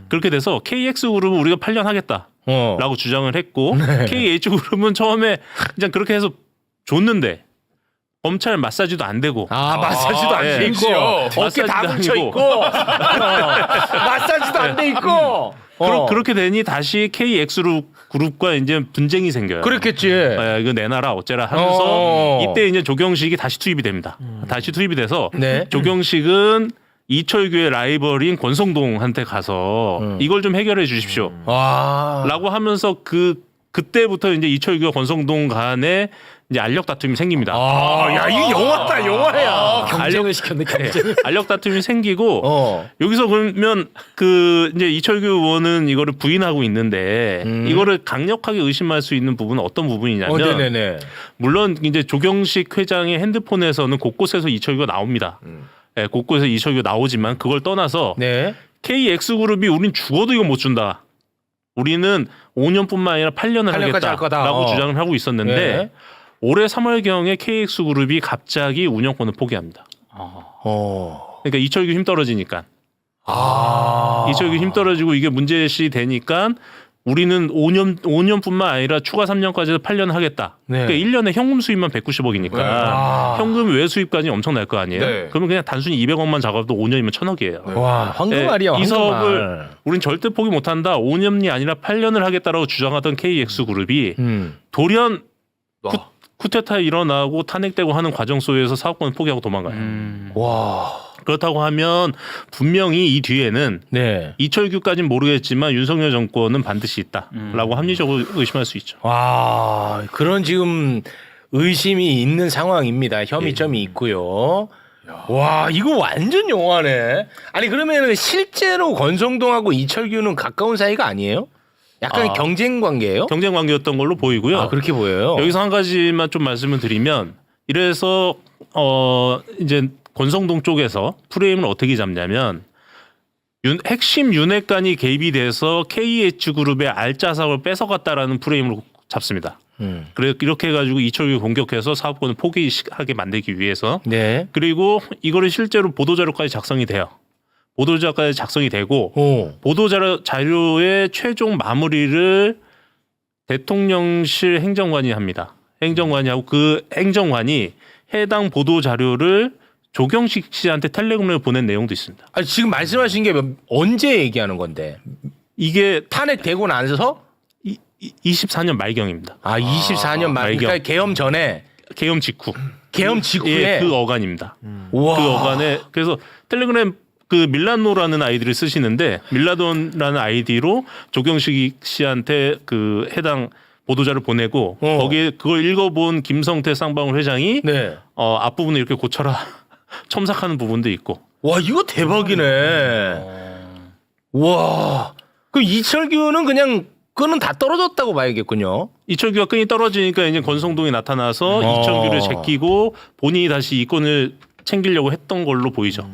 그렇게 돼서 KX그룹은 우리가 8년 하겠다. 라고 주장을 했고 KH그룹은 처음에 그냥 그렇게 해서 줬는데 검찰 마사지도 안 되고. 마사지도 안 돼 있고 어깨 다 뭉쳐 있고 마사지도 안 돼 있고 그렇게 되니 다시 KX그룹과 이제 분쟁이 생겨요. 그렇겠지. 이거 내놔라 어째라 하면서 이때 이제 조경식이 다시 투입이 됩니다. 다시 투입이 돼서 네. 조경식은 이철규의 라이벌인 권성동한테 가서 이걸 좀 해결해 주십시오. 라고 하면서 그때부터 이제 이철규와 권성동 간에 이제 알력 다툼이 생깁니다. 야, 이게 영화다, 영화야. 경쟁을 시켰네, 경쟁. 알력 다툼이 생기고 여기서 그러면 그 이제 이철규 의원은 이거를 부인하고 있는데 이거를 강력하게 의심할 수 있는 부분은 어떤 부분이냐면 네네네. 물론 이제 조경식 회장의 핸드폰에서는 곳곳에서 이철규가 나옵니다. 네, 곳곳에서 이철규가 나오지만 그걸 떠나서 네. KX그룹이 우린 죽어도 이거 못 준다. 우리는 5년뿐만 아니라 8년을 8년까지 할 거다. 하겠다라고 주장을 하고 있었는데 네. 올해 3월경에 KX그룹이 갑자기 운영권을 포기합니다. 그러니까 이철규 힘 떨어지니까. 이철규 힘 떨어지고 이게 문제시 되니까 우리는 5년뿐만 아니라 추가 3년까지 해서 8년 하겠다. 네. 그러니까 1년에 현금 수입만 190억이니까 현금 외 수입까지 엄청날 거 아니에요. 네. 그러면 그냥 단순히 200억만 작업도 5년이면 1000억이에요. 와, 황금알이야, 이 황금알. 사업을 우린 절대 포기 못한다. 5년이 아니라 8년을 하겠다라고 주장하던 KX그룹이 돌연 쿠데타가 일어나고 탄핵되고 하는 과정 속에서 사업권을 포기하고 도망가요. 와. 그렇다고 하면 분명히 이 뒤에는 네. 이철규까지는 모르겠지만 윤석열 정권은 반드시 있다라고 합리적으로 의심할 수 있죠. 와, 그런 지금 의심이 있는 상황입니다. 혐의점이 있고요. 와, 이거 완전 영화네. 아니, 그러면 실제로 권성동하고 이철규는 가까운 사이가 아니에요? 약간 경쟁 관계예요? 경쟁 관계였던 걸로 보이고요. 그렇게 보여요. 여기서 한 가지만 좀 말씀을 드리면 이래서 이제 권성동 쪽에서 프레임을 어떻게 잡냐면 핵심 윤핵관이 개입이 돼서 KH그룹의 알짜 사업을 뺏어갔다라는 프레임으로 잡습니다. 그래 이렇게 해가지고 이철규 공격해서 사업권을 포기하게 만들기 위해서. 네. 그리고 이거를 실제로 보도자료까지 작성이 돼요. 보도자료까지 작성이 되고 보도자료의 최종 마무리를 대통령실 행정관이 합니다. 행정관이 하고 그 행정관이 해당 보도자료를 조경식 씨한테 텔레그램을 보낸 내용도 있습니다. 아니, 지금 말씀하신 게 언제 얘기하는 건데? 이게 탄핵되고 나서? 24년 말경입니다. 24년 말. 그러니까 계엄 전에. 계엄 직후. 계엄 직후에. 예, 그 어간입니다. 우와. 그 어간에 그래서 텔레그램 그 밀라노라는 아이디를 쓰시는데 밀라노라는 아이디로 조경식 씨한테 그 해당 보도자를 보내고 거기에 그걸 읽어본 김성태 쌍방울 회장이 네. 앞부분에 이렇게 고쳐라 첨삭하는 부분도 있고. 와, 이거 대박이네. 와. 그럼 이철규는 그냥 끈은 다 떨어졌다고 봐야겠군요. 이철규가 끈이 떨어지니까 이제 권성동이 나타나서 이철규를 제끼고 본인이 다시 이권을 챙기려고 했던 걸로 보이죠.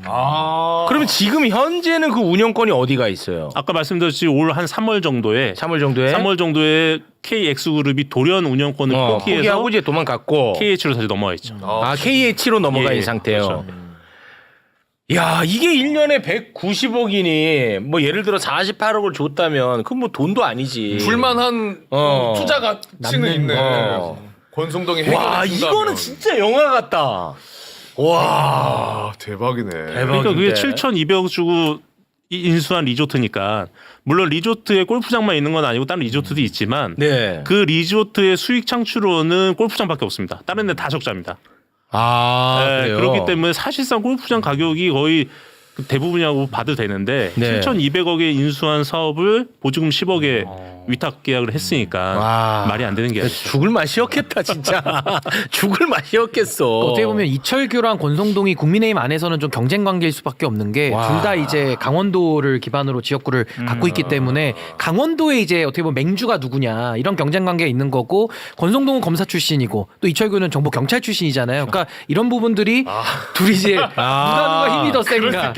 그러면 지금 현재는 그 운영권이 어디가 있어요? 아까 말씀드렸듯이 올 한 3월 정도에 3월 정도에 KX그룹이 돌연 운영권을 포기해서 포기하고 이제 도망갔고 KH로 다시 넘어가 있죠. KH로 넘어가 있는 상태예요. 그렇죠. 야, 이게 1년에 190억이니 뭐 예를 들어 48억을 줬다면 그건 뭐 돈도 아니지. 줄만한 투자 가치는 있네. 권성동이 와, 해결해준다면. 이거는 진짜 영화 같다. 와, 대박이네. 그러니까 그게 7,200억 주고 인수한 리조트니까 물론 리조트에 골프장만 있는 건 아니고 다른 리조트도 있지만 네. 그 리조트의 수익 창출원은 골프장밖에 없습니다. 다른 데 다 적자입니다. 그래요? 그렇기 때문에 사실상 골프장 가격이 거의 대부분이라고 봐도 되는데 7,200억에 인수한 사업을 보증금 10억에 위탁 계약을 했으니까 말이 안 되는 게 아니죠. 죽을 맛이었겠다 진짜. 죽을 맛이었겠어. 어떻게 보면 이철규랑 권성동이 국민의힘 안에서는 좀 경쟁 관계일 수밖에 없는 게 둘 다 이제 강원도를 기반으로 지역구를 갖고 있기 때문에 강원도에 이제 어떻게 보면 맹주가 누구냐 이런 경쟁 관계가 있는 거고 권성동은 검사 출신이고 또 이철규는 정보 경찰 출신이잖아요. 그러니까 이런 부분들이 둘이 이제 누가 힘이 더 센가.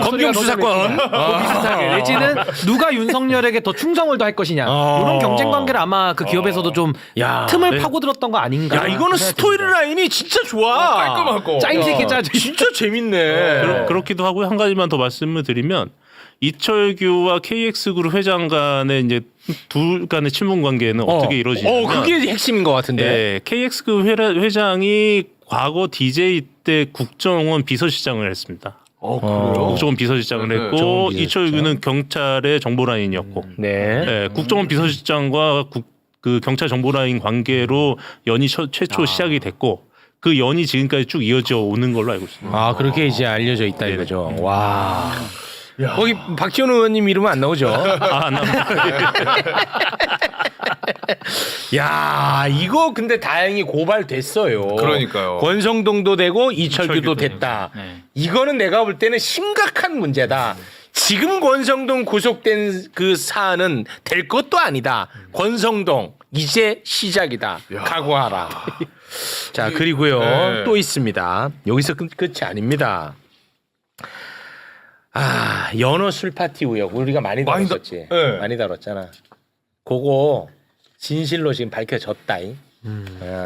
검경 수사권 비슷하게 내지는 누가 윤석열에게 더 충성을 더 할 것이냐 이런 경쟁 관계를 아마 그 기업에서도 좀 틈을 파고들었던 거 아닌가. 야, 이거는 스토리 라인이 진짜 좋아. 깔끔하고. 짜임새 짜져. 진짜 재밌네. 그렇기도 하고 한 가지만 더 말씀을 드리면 이철규와 KX그룹 회장 간의 이제 둘 간의 친분 관계는 어떻게 이루어지냐면 그게 핵심인 것 같은데. KX그룹 회장이 과거 DJ 때 국정원 비서실장을 했습니다. 국정원 비서실장을 네. 했고 이철규는 경찰의 정보라인이었고 네. 국정원 비서실장과 그 경찰 정보라인 관계로 연이 최초 시작이 됐고 그 연이 지금까지 쭉 이어져 오는 걸로 알고 있습니다. 아 그렇게 이제 알려져 있다 이거죠. 와. 거기 박지원 의원님 이름은 안 나오죠? 안 나옵니다. 야 이거 근데 다행히 고발됐어요. 그러니까요. 권성동도 되고 이철규도 됐다. 이거는 내가 볼 때는 심각한 문제다. 지금 권성동 구속된 그 사안은 될 것도 아니다. 권성동 이제 시작이다. 각오하라. 자 그리고요 네. 또 있습니다. 여기서 끝이 아닙니다. 아 연어 술 파티 의혹 우리가 많이 다뤘었지. 네. 많이 다뤘잖아. 그거 진실로 지금 밝혀졌다잉.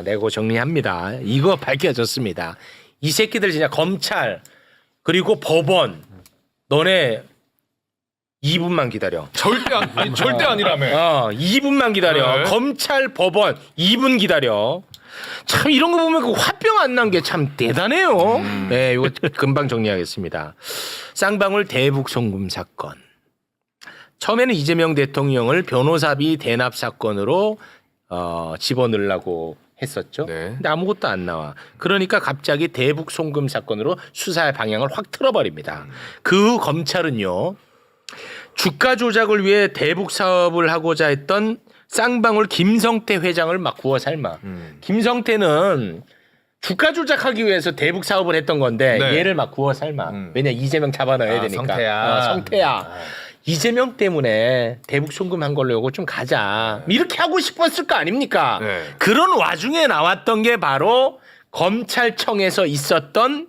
내고 정리합니다. 이거 밝혀졌습니다. 이 새끼들 진짜 검찰 그리고 법원 너네 2분만 기다려. 절대 아니라며. 2분만 기다려. 네. 검찰 법원 2분 기다려. 참 이런 거 보면 그 화병 안 난 게 참 대단해요. 네, 이거 금방 정리하겠습니다. 쌍방울 대북 송금 사건. 처음에는 이재명 대통령을 변호사비 대납 사건으로 집어넣으려고 했었죠. 네. 근데 아무것도 안 나와. 그러니까 갑자기 대북 송금 사건으로 수사의 방향을 확 틀어버립니다. 그 후 검찰은요. 주가 조작을 위해 대북 사업을 하고자 했던 쌍방울 김성태 회장을 막 구워 삶아. 김성태는 주가 조작하기 위해서 대북 사업을 했던 건데 네. 얘를 막 구워 삶아. 왜냐 이재명 잡아넣어야 되니까. 성태야. 성태야. 이재명 때문에 대북 송금한 걸로 요거 좀 가자. 이렇게 하고 싶었을 거 아닙니까? 네. 그런 와중에 나왔던 게 바로 검찰청에서 있었던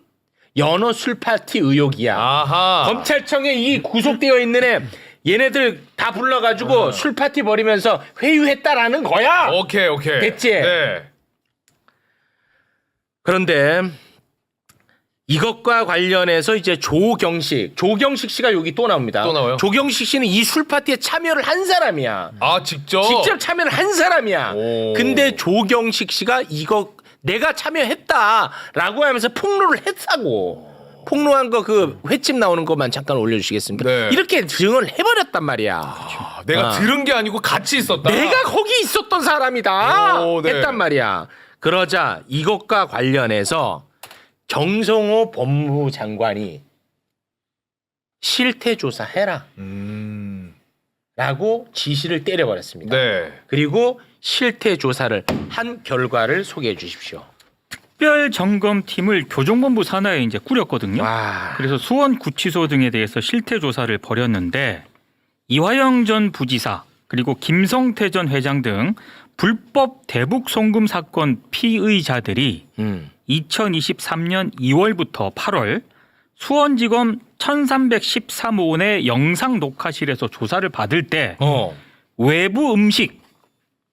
연어 술 파티 의혹이야. 아하. 검찰청에 이 구속되어 있는 애 얘네들 다 불러가지고 술 파티 벌이면서 회유했다라는 거야. 오케이. 됐지? 네. 그런데 이것과 관련해서 이제 조경식 씨가 여기 또 나옵니다. 또 나와요? 조경식 씨는 이 술 파티에 참여를 한 사람이야. 아 직접 참여를 한 사람이야. 오. 근데 조경식 씨가 이거 내가 참여했다라고 하면서 폭로를 했다고. 폭로한 거 그 횟집 나오는 것만 잠깐 올려주시겠습니까? 네. 이렇게 증언을 해버렸단 말이야. 아, 내가 들은 게 아니고 같이 있었다. 내가 거기 있었던 사람이다. 오, 네. 했단 말이야. 그러자 이것과 관련해서 정성호 법무부 장관이 실태조사해라. 라고 지시를 때려버렸습니다. 네. 그리고 실태조사를 한 결과를 소개해 주십시오. 특별점검팀을 교정본부 산하에 이제 꾸렸거든요. 와. 그래서 수원 구치소 등에 대해서 실태 조사를 벌였는데 이화영 전 부지사 그리고 김성태 전 회장 등 불법 대북 송금 사건 피의자들이 2023년 2월부터 8월 수원지검 1313호원의 영상 녹화실에서 조사를 받을 때 외부 음식,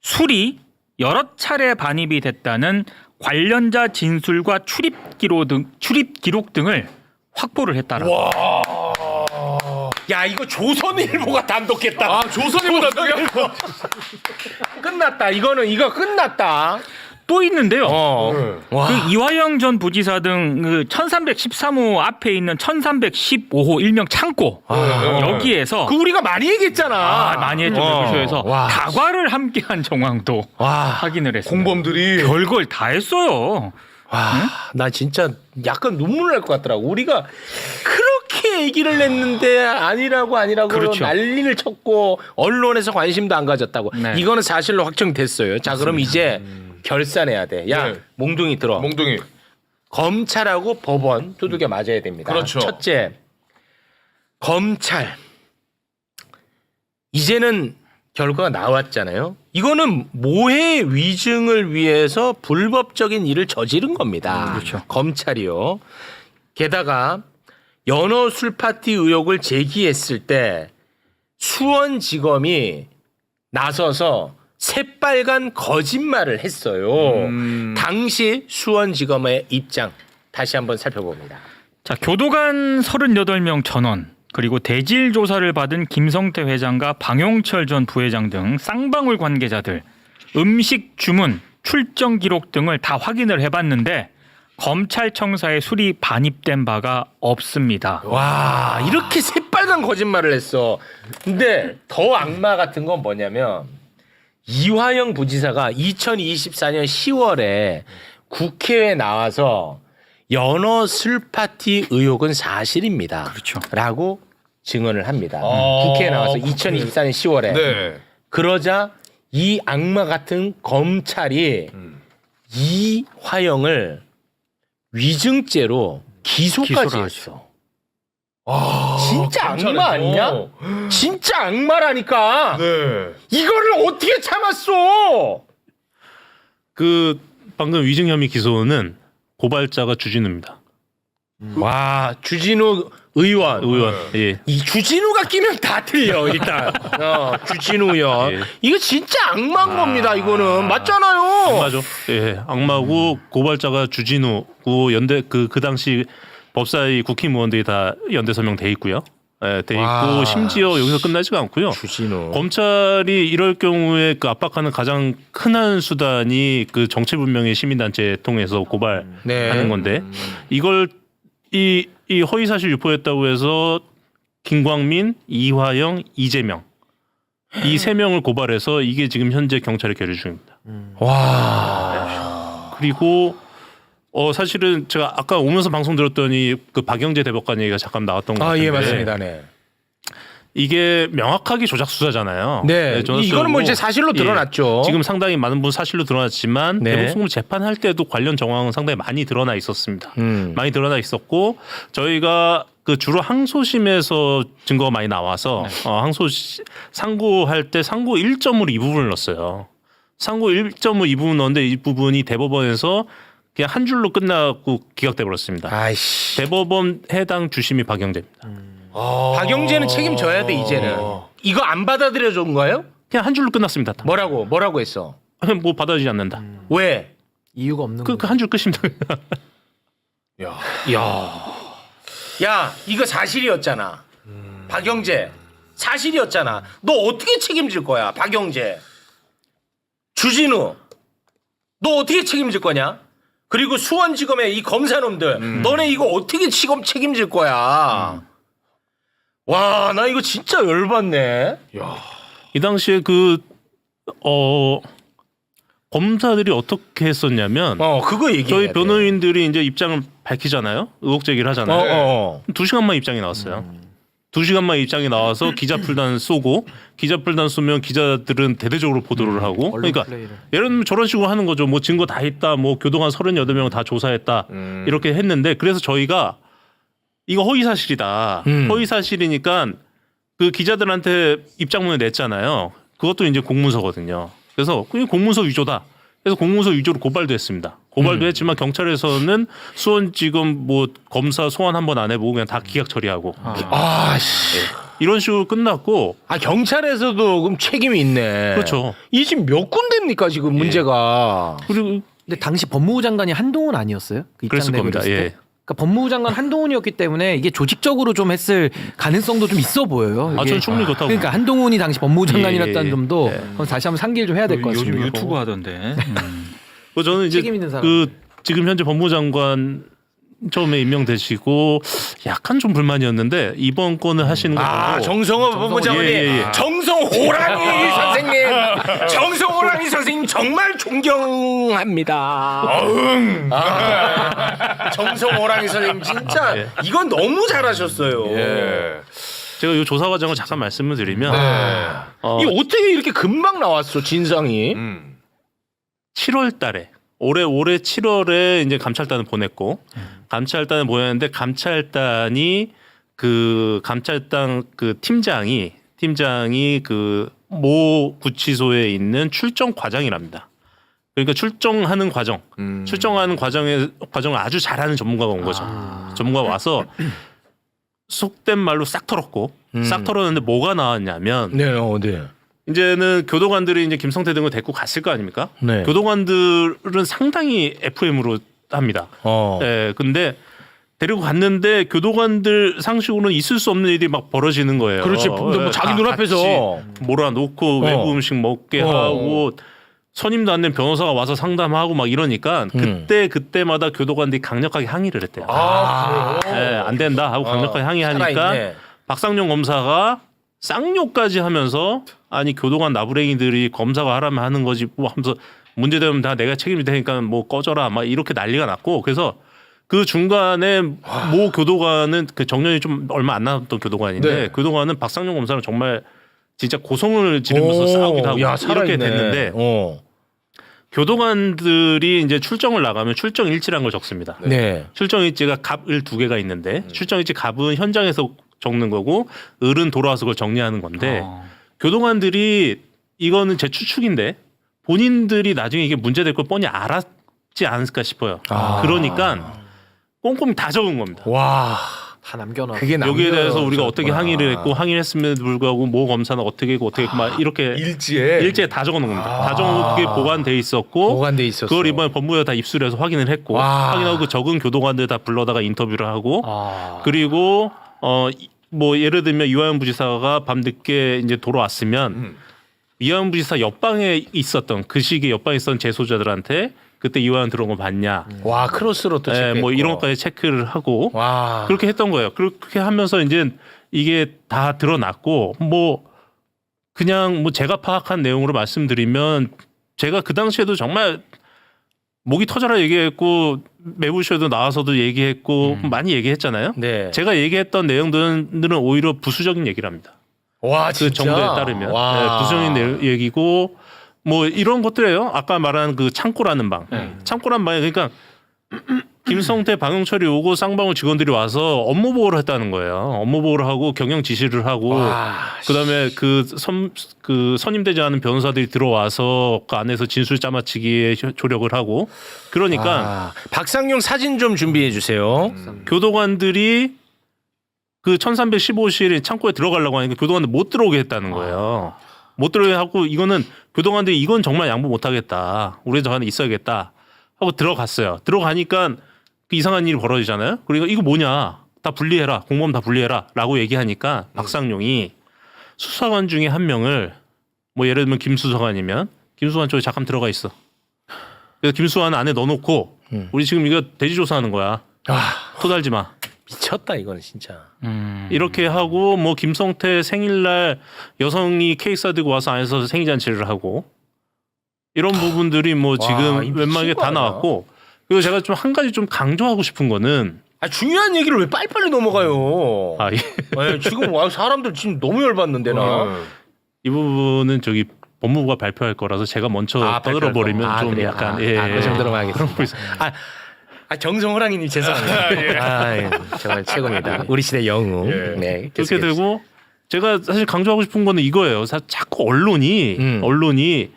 술이 여러 차례 반입이 됐다는 관련자 진술과 출입 기록 등을 확보를 했다라고. 와. 야 이거 조선일보가 단독했다. 아 조선일보 단독이야? 끝났다. 이거 끝났다. 또 있는데요. 와. 그 이화영 전 부지사 등 그 1313호 앞에 있는 1315호 일명 창고 여기에서 그 우리가 많이 얘기했잖아. 많이 했죠. 교도소에서 와. 다과를 함께한 정황도 확인을 했습니다. 공범들이 별걸 다 했어요. 나 진짜 약간 눈물 날 것 같더라고. 우리가 그렇게 얘기를 했는데 아니라고 그렇죠. 난리를 쳤고 언론에서 관심도 안 가졌다고. 네. 이거는 사실로 확정됐어요. 자 그럼 이제 결산해야 돼. 야 네. 몽둥이 들어. 몽둥이. 검찰하고 법원 두들겨 맞아야 됩니다. 그렇죠. 첫째, 검찰 이제는 결과가 나왔잖아요. 이거는 모해 위증을 위해서 불법적인 일을 저지른 겁니다. 그렇죠. 검찰이요. 게다가 연어 술 파티 의혹을 제기했을 때 수원지검이 나서서 새빨간 거짓말을 했어요. 당시 수원지검의 입장 다시 한번 살펴봅니다. 자, 교도관 38명 전원 그리고 대질 조사를 받은 김성태 회장과 방용철 전 부회장 등 쌍방울 관계자들 음식 주문, 출정 기록 등을 다 확인을 해봤는데 검찰청사에 술이 반입된 바가 없습니다. 와, 이렇게 새빨간 거짓말을 했어. 근데 더 악마 같은 건 뭐냐면 이화영 부지사가 2024년 10월에 국회에 나와서 연어 술 파티 의혹은 사실입니다. 그렇죠. 라고 증언을 합니다. 국회에 나와서 2024년 10월에. 네. 그러자 이 악마 같은 검찰이 이화영을 위증죄로 기소까지 했어. 진짜 악마 아니냐? 진짜 악마라니까. 네. 이거를 어떻게 참았어? 그 방금 위증 혐의 기소는 고발자가 주진우입니다. 와, 주진우 의원. 예. 이 주진우가 끼면 다 틀려 일단. 주진우 의원. 예. 이거 진짜 악마인 겁니다. 이거는 맞잖아요. 악마죠. 예, 악마고 고발자가 주진우고 연대 그 당시 법사위 국힘의원들이 다 연대 서명돼 있고요. 예, 돼 있고 심지어 여기서 끝나지가 않고요. 주진우. 검찰이 이럴 경우에 그 압박하는 가장 흔한 수단이 그 정체불명의 시민단체 통해서 고발하는 건데 이걸 이 허위사실 유포했다고 해서 김광민, 이화영, 이재명 이 세 명을 고발해서 이게 지금 현재 경찰에 계류 중입니다. 와. 그리고 사실은 제가 아까 오면서 방송 들었더니 그 박영재 대법관 얘기가 잠깐 나왔던 것 같은데 예, 맞습니다. 네. 이게 명확하게 조작 수사잖아요. 네. 이거는 뭐 이제 사실로 드러났죠. 지금 상당히 많은 분 사실로 드러났지만 네. 대북송금 재판할 때도 관련 정황은 상당히 많이 드러나 있었습니다. 많이 드러나 있었고 저희가 그 주로 항소심에서 증거가 많이 나와서 상고할 때 상고 1점으로 이 부분을 넣었어요. 상고 1점으로 이 부분 넣었는데 이 부분이 대법원에서 그냥 한 줄로 끝나고 기각돼 버렸습니다. 아이씨. 대법원 해당 주심이 박영재입니다. 박영재는 책임져야 돼 이제는. 이거 안 받아들여 준 거예요? 그냥 한 줄로 끝났습니다. 뭐라고 했어? 뭐 받아들이지 않는다. 왜? 이유가 없는 그 한 줄 끝입니다. 야, 이거 사실이었잖아. 박영재 사실이었잖아. 너 어떻게 책임질 거야, 박영재? 주진우, 너 어떻게 책임질 거냐? 그리고 수원지검의 이 검사놈들, 너네 이거 어떻게 책임질 거야? 와, 나 이거 진짜 열받네. 이 당시에 검사들이 어떻게 했었냐면 그거 얘기해. 저희 변호인들이 이제 입장을 밝히잖아요. 의혹 제기를 하잖아요. 2시간만 입장이 나왔어요. 2시간만 입장이 나와서 기자 풀단 쏘고 기자 풀단 쏘면 기자들은 대대적으로 보도를 하고 그러니까 예를 들면 저런 식으로 하는 거죠. 뭐 증거 다 있다. 뭐 교도관 38명 다 조사했다. 이렇게 했는데 그래서 저희가 이거 허위사실이다. 허위사실이니까 그 기자들한테 입장문을 냈잖아요. 그것도 이제 공문서거든요. 그래서 그게 공문서 위조다. 그래서 공문서 위조로 고발도 했습니다. 고발도 했지만 경찰에서는 수원지검 뭐 검사 소환 한 번 안 해보고 그냥 다 기각 처리하고 이런 식으로 끝났고. 경찰에서도 그럼 책임이 있네. 그렇죠. 이 지금 몇 군데입니까 지금 문제가. 그리고 근데 당시 법무부 장관이 한동훈 아니었어요? 그 그랬을 겁니다. 예. 그러니까 법무부 장관 한동훈이었기 때문에 이게 조직적으로 좀 했을 가능성도 좀 있어 보여요. 저는 충분히 그렇다고. 그러니까 한동훈이 당시 법무부 장관이었다는 점도 다시 한번 상기를 좀 해야 될 것 같습니다. 요즘 유튜브 하던데. 저는 이제 책임 있는 사람. 지금 현재 법무부 장관 처음에 임명되시고 약간 좀 불만이었는데 이번 건을 하시는 거 보고 정성호 법무부 장관이 정성호랑이 선생님, 정성호랑이 선생님 정말 존경합니다. 정성호랑이 선생님 진짜 이건 너무 잘하셨어요. 제가 이 조사 과정을 잠깐 말씀을 드리면 이게 어떻게 이렇게 금방 나왔어 진상이? 7월달에 올해 7월에 이제 감찰단을 보냈고 감찰단을 보냈는데 감찰단이 그 팀장이 그 모 구치소에 있는 출정 과장이랍니다. 그러니까 출정하는 과정을 아주 잘하는 전문가가 온 거죠. 전문가가 와서 속된 말로 싹 털었고 싹 털었는데 뭐가 나왔냐면 이제는 교도관들이 이제 김성태 등을 데리고 갔을 거 아닙니까? 교도관들은 상당히 FM으로 합니다. 근데 데리고 갔는데 교도관들 상식으로는 있을 수 없는 일이 막 벌어지는 거예요. 그렇지. 뭐 자기 눈앞에서 몰아놓고 외부 음식 먹게 하고 선임도 안 된 변호사가 와서 상담하고 막 이러니까 그때마다 교도관들이 강력하게 항의를 했대요. 네, 안 된다 하고 강력하게 항의하니까 살아있네. 박상용 검사가 쌍욕까지 하면서 아니 교도관 나부랭이들이 검사가 하라면 하는 거지 뭐 하면서 문제되면 다 내가 책임이 되니까 뭐 꺼져라 막 이렇게 난리가 났고 그래서 그 중간에 모 교도관은 그 정년이 좀 얼마 안 남았던 교도관인데 교도관은 박상용 검사는 정말 진짜 고성을 지르면서 싸우기도 하고 야, 이렇게 살아있네. 됐는데 교도관들이 이제 출정을 나가면 출정 일지란 걸 적습니다. 네. 출정 일지가 갑을 2개가 있는데 출정 일지 갑은 현장에서 적는 거고 을은 돌아와서 그걸 정리하는 건데 교도관들이 이거는 제 추측인데 본인들이 나중에 이게 문제될 걸 뻔히 알았지 않을까 싶어요. 그러니까 꼼꼼히 다 적은 겁니다. 와. 다 남겨놔. 그게 여기에 대해서 우리가 어떻게 남겨졌구나. 항의를 했고 항의를 했음에도 불구하고 모 검사는 어떻게 했고 어떻게 했고 막 이렇게 일지에 다 적어놓은 겁니다. 다 적어놓은 게 보관돼 있었고 보관돼 있었어. 그걸 이번에 법무부가 다 입수해서 확인을 했고 와. 확인하고 그 적은 교도관들 다 불러다가 인터뷰를 하고 그리고 뭐 예를 들면 이화영 부지사가 밤늦게 이제 돌아왔으면 이화영 부지사 옆방에 있었던 그 시기에 옆방에 있었던 재소자들한테 그때 이화영 들어온 거 봤냐? 와 크로스로 또 체크했고. 뭐 이런 것까지 체크를 하고 와. 그렇게 했던 거예요. 그렇게 하면서 이제 이게 다 드러났고 뭐 그냥 뭐 제가 파악한 내용으로 말씀드리면 제가 그 당시에도 정말 목이 터져라 얘기했고 매부쇼에도 나와서도 얘기했고 많이 얘기했잖아요. 네. 제가 얘기했던 내용들은 오히려 부수적인 얘기를 합니다. 와 그 진짜. 정도에 따르면 네, 부수적인 얘기고 뭐 이런 것들이에요. 아까 말한 그 창고라는 방. 창고란 방에 그러니까 김성태, 방영철이 오고 쌍방울 직원들이 와서 업무 보고를 했다는 거예요. 업무 보고를 하고 경영 지시를 하고 그다음에 그 선임되지 않은 변호사들이 들어와서 그 안에서 진술 짜맞추기에 조력을 하고 그러니까 박상용 사진 좀 준비해 주세요. 교도관들이 그 1315실 창고에 들어가려고 하니까 교도관들 못 들어오게 했다는 거예요. 못 들어오게 하고 이거는 교도관들이 이건 정말 양보 못 하겠다. 우리 저 안에 있어야겠다. 하고 들어갔어요. 들어가니까 그 이상한 일이 벌어지잖아요. 그러니까 이거 뭐냐. 다 분리해라. 공범 다 분리해라. 라고 얘기하니까 박상용이 수사관 중에 한 명을 뭐 예를 들면 김수사관이면 김수사관 쪽에 잠깐 들어가 있어. 그래서 김수사관 안에 넣어놓고 우리 지금 이거 대지조사하는 거야. 토달지 마. 미쳤다 이건 진짜. 이렇게 하고 뭐 김성태 생일날 여성이 케이크 들고 와서 안에서 생일잔치를 하고 이런 부분들이 뭐 지금 웬만하게 다 나왔고 그리고 제가 좀 한 가지 좀 강조하고 싶은 거는 중요한 얘기를 왜 빨리빨리 넘어가요? 예. 네, 지금 와 사람들 지금 너무 열받는데 나. 이 부분은 저기 법무부가 발표할 거라서 제가 먼저 떠들어 버리면 좀 그래요? 약간 그 정도로 하겠습니다. 정성호랑이님 죄송합니다. 정말 최고입니다. 우리 시대 영웅. 네, 그렇게 되고 제가 사실 강조하고 싶은 거는 이거예요. 자꾸 언론이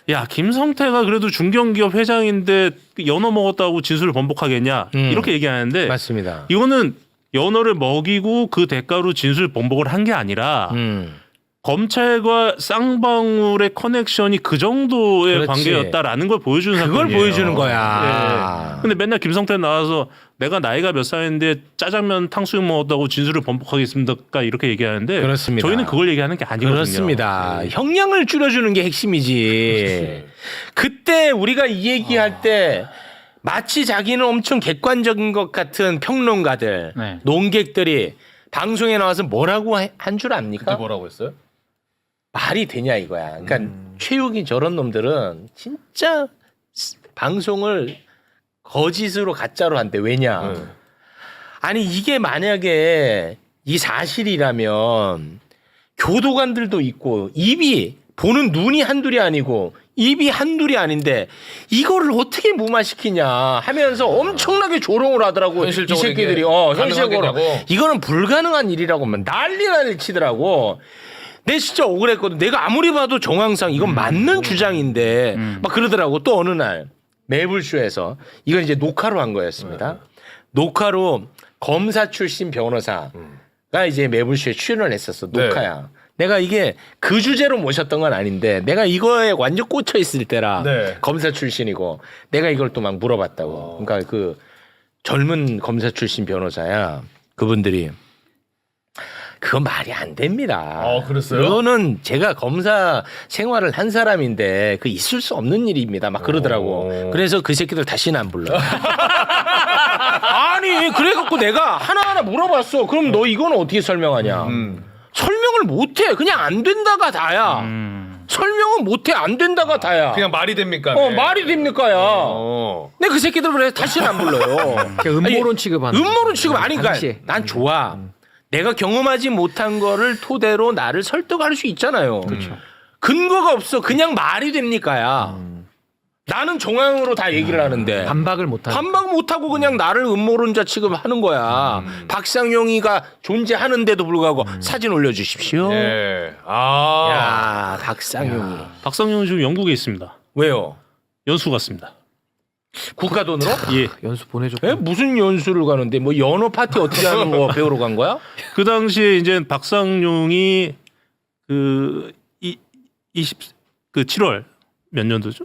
야 김성태가 그래도 중견기업 회장인데 연어 먹었다고 진술을 번복하겠냐 이렇게 얘기하는데 맞습니다. 이거는 연어를 먹이고 그 대가로 진술 번복을 한 게 아니라 검찰과 쌍방울의 커넥션이 그 정도의 관계였다라는 걸 보여주는 사건이에요. 그걸 보여주는 거야. 근데 맨날 김성태 나와서 내가 나이가 몇 살인데 짜장면 탕수육 먹었다고 진술을 번복하겠습니까 이렇게 얘기하는데 그렇습니다. 저희는 그걸 얘기하는 게 아니거든요. 그렇습니다. 형량을 줄여주는 게 핵심이지. 그때 우리가 이 얘기할 때 마치 자기는 엄청 객관적인 것 같은 평론가들, 논객들이 방송에 나와서 뭐라고 한 줄 압니까? 그때 뭐라고 했어요? 말이 되냐 이거야. 그러니까 최욱이 저런 놈들은 진짜 방송을 거짓으로 가짜로 한대. 왜냐? 아니 이게 만약에 이 사실이라면 교도관들도 있고 입이 보는 눈이 한둘이 아니고 입이 한둘이 아닌데 이거를 어떻게 무마시키냐 하면서 엄청나게 조롱을 하더라고. 이 새끼들이 현실적으로 이거는 불가능한 일이라고 난리 치더라고. 내 진짜 억울했거든. 내가 아무리 봐도 정황상 이건 맞는 주장인데 막 그러더라고. 또 어느 날 매불쇼에서 이건 이제 녹화로 한 거였습니다. 녹화로 검사 출신 변호사가 이제 매불쇼에 출연을 했었어. 녹화야. 내가 이게 그 주제로 모셨던 건 아닌데 내가 이거에 완전 꽂혀 있을 때라 검사 출신이고 내가 이걸 또 막 물어봤다고. 그러니까 그 젊은 검사 출신 변호사야. 그분들이 그건 말이 안 됩니다. 그랬어요? 그거는 제가 검사 생활을 한 사람인데 그 있을 수 없는 일입니다. 막 그러더라고. 그래서 그 새끼들 다시는 안 불러. 아니 그래갖고 내가 하나하나 물어봤어. 그럼 너 이거는 어떻게 설명하냐? 설명을 못해. 그냥 안 된다가 다야. 설명은 못해. 안 된다가 다야. 그냥 말이 됩니까? 말이 됩니까야. 근데 그 새끼들 그래 다시는 안 불러요. 음모론 취급하는. 음모론 취급 아니까. 당시에. 난 좋아. 내가 경험하지 못한 거를 토대로 나를 설득할 수 있잖아요. 근거가 없어. 그냥 말이 됩니까야. 나는 정황으로 다 얘기를 하는데 반박을 못하고. 반박 못하고 그냥 나를 음모론자 취급하는 거야. 박상용이가 존재하는데도 불구하고 사진 올려주십시오. 예. 야 박상용이. 박상용은 지금 영국에 있습니다. 왜요? 연수 갔습니다. 국가 돈으로? 예. 연수 보내줘. 무슨 연수를 가는데 뭐 연어 파티 어떻게 하는 거 배우러 간 거야? 그 당시에 이제 박상용이 그 7월 몇 년도죠?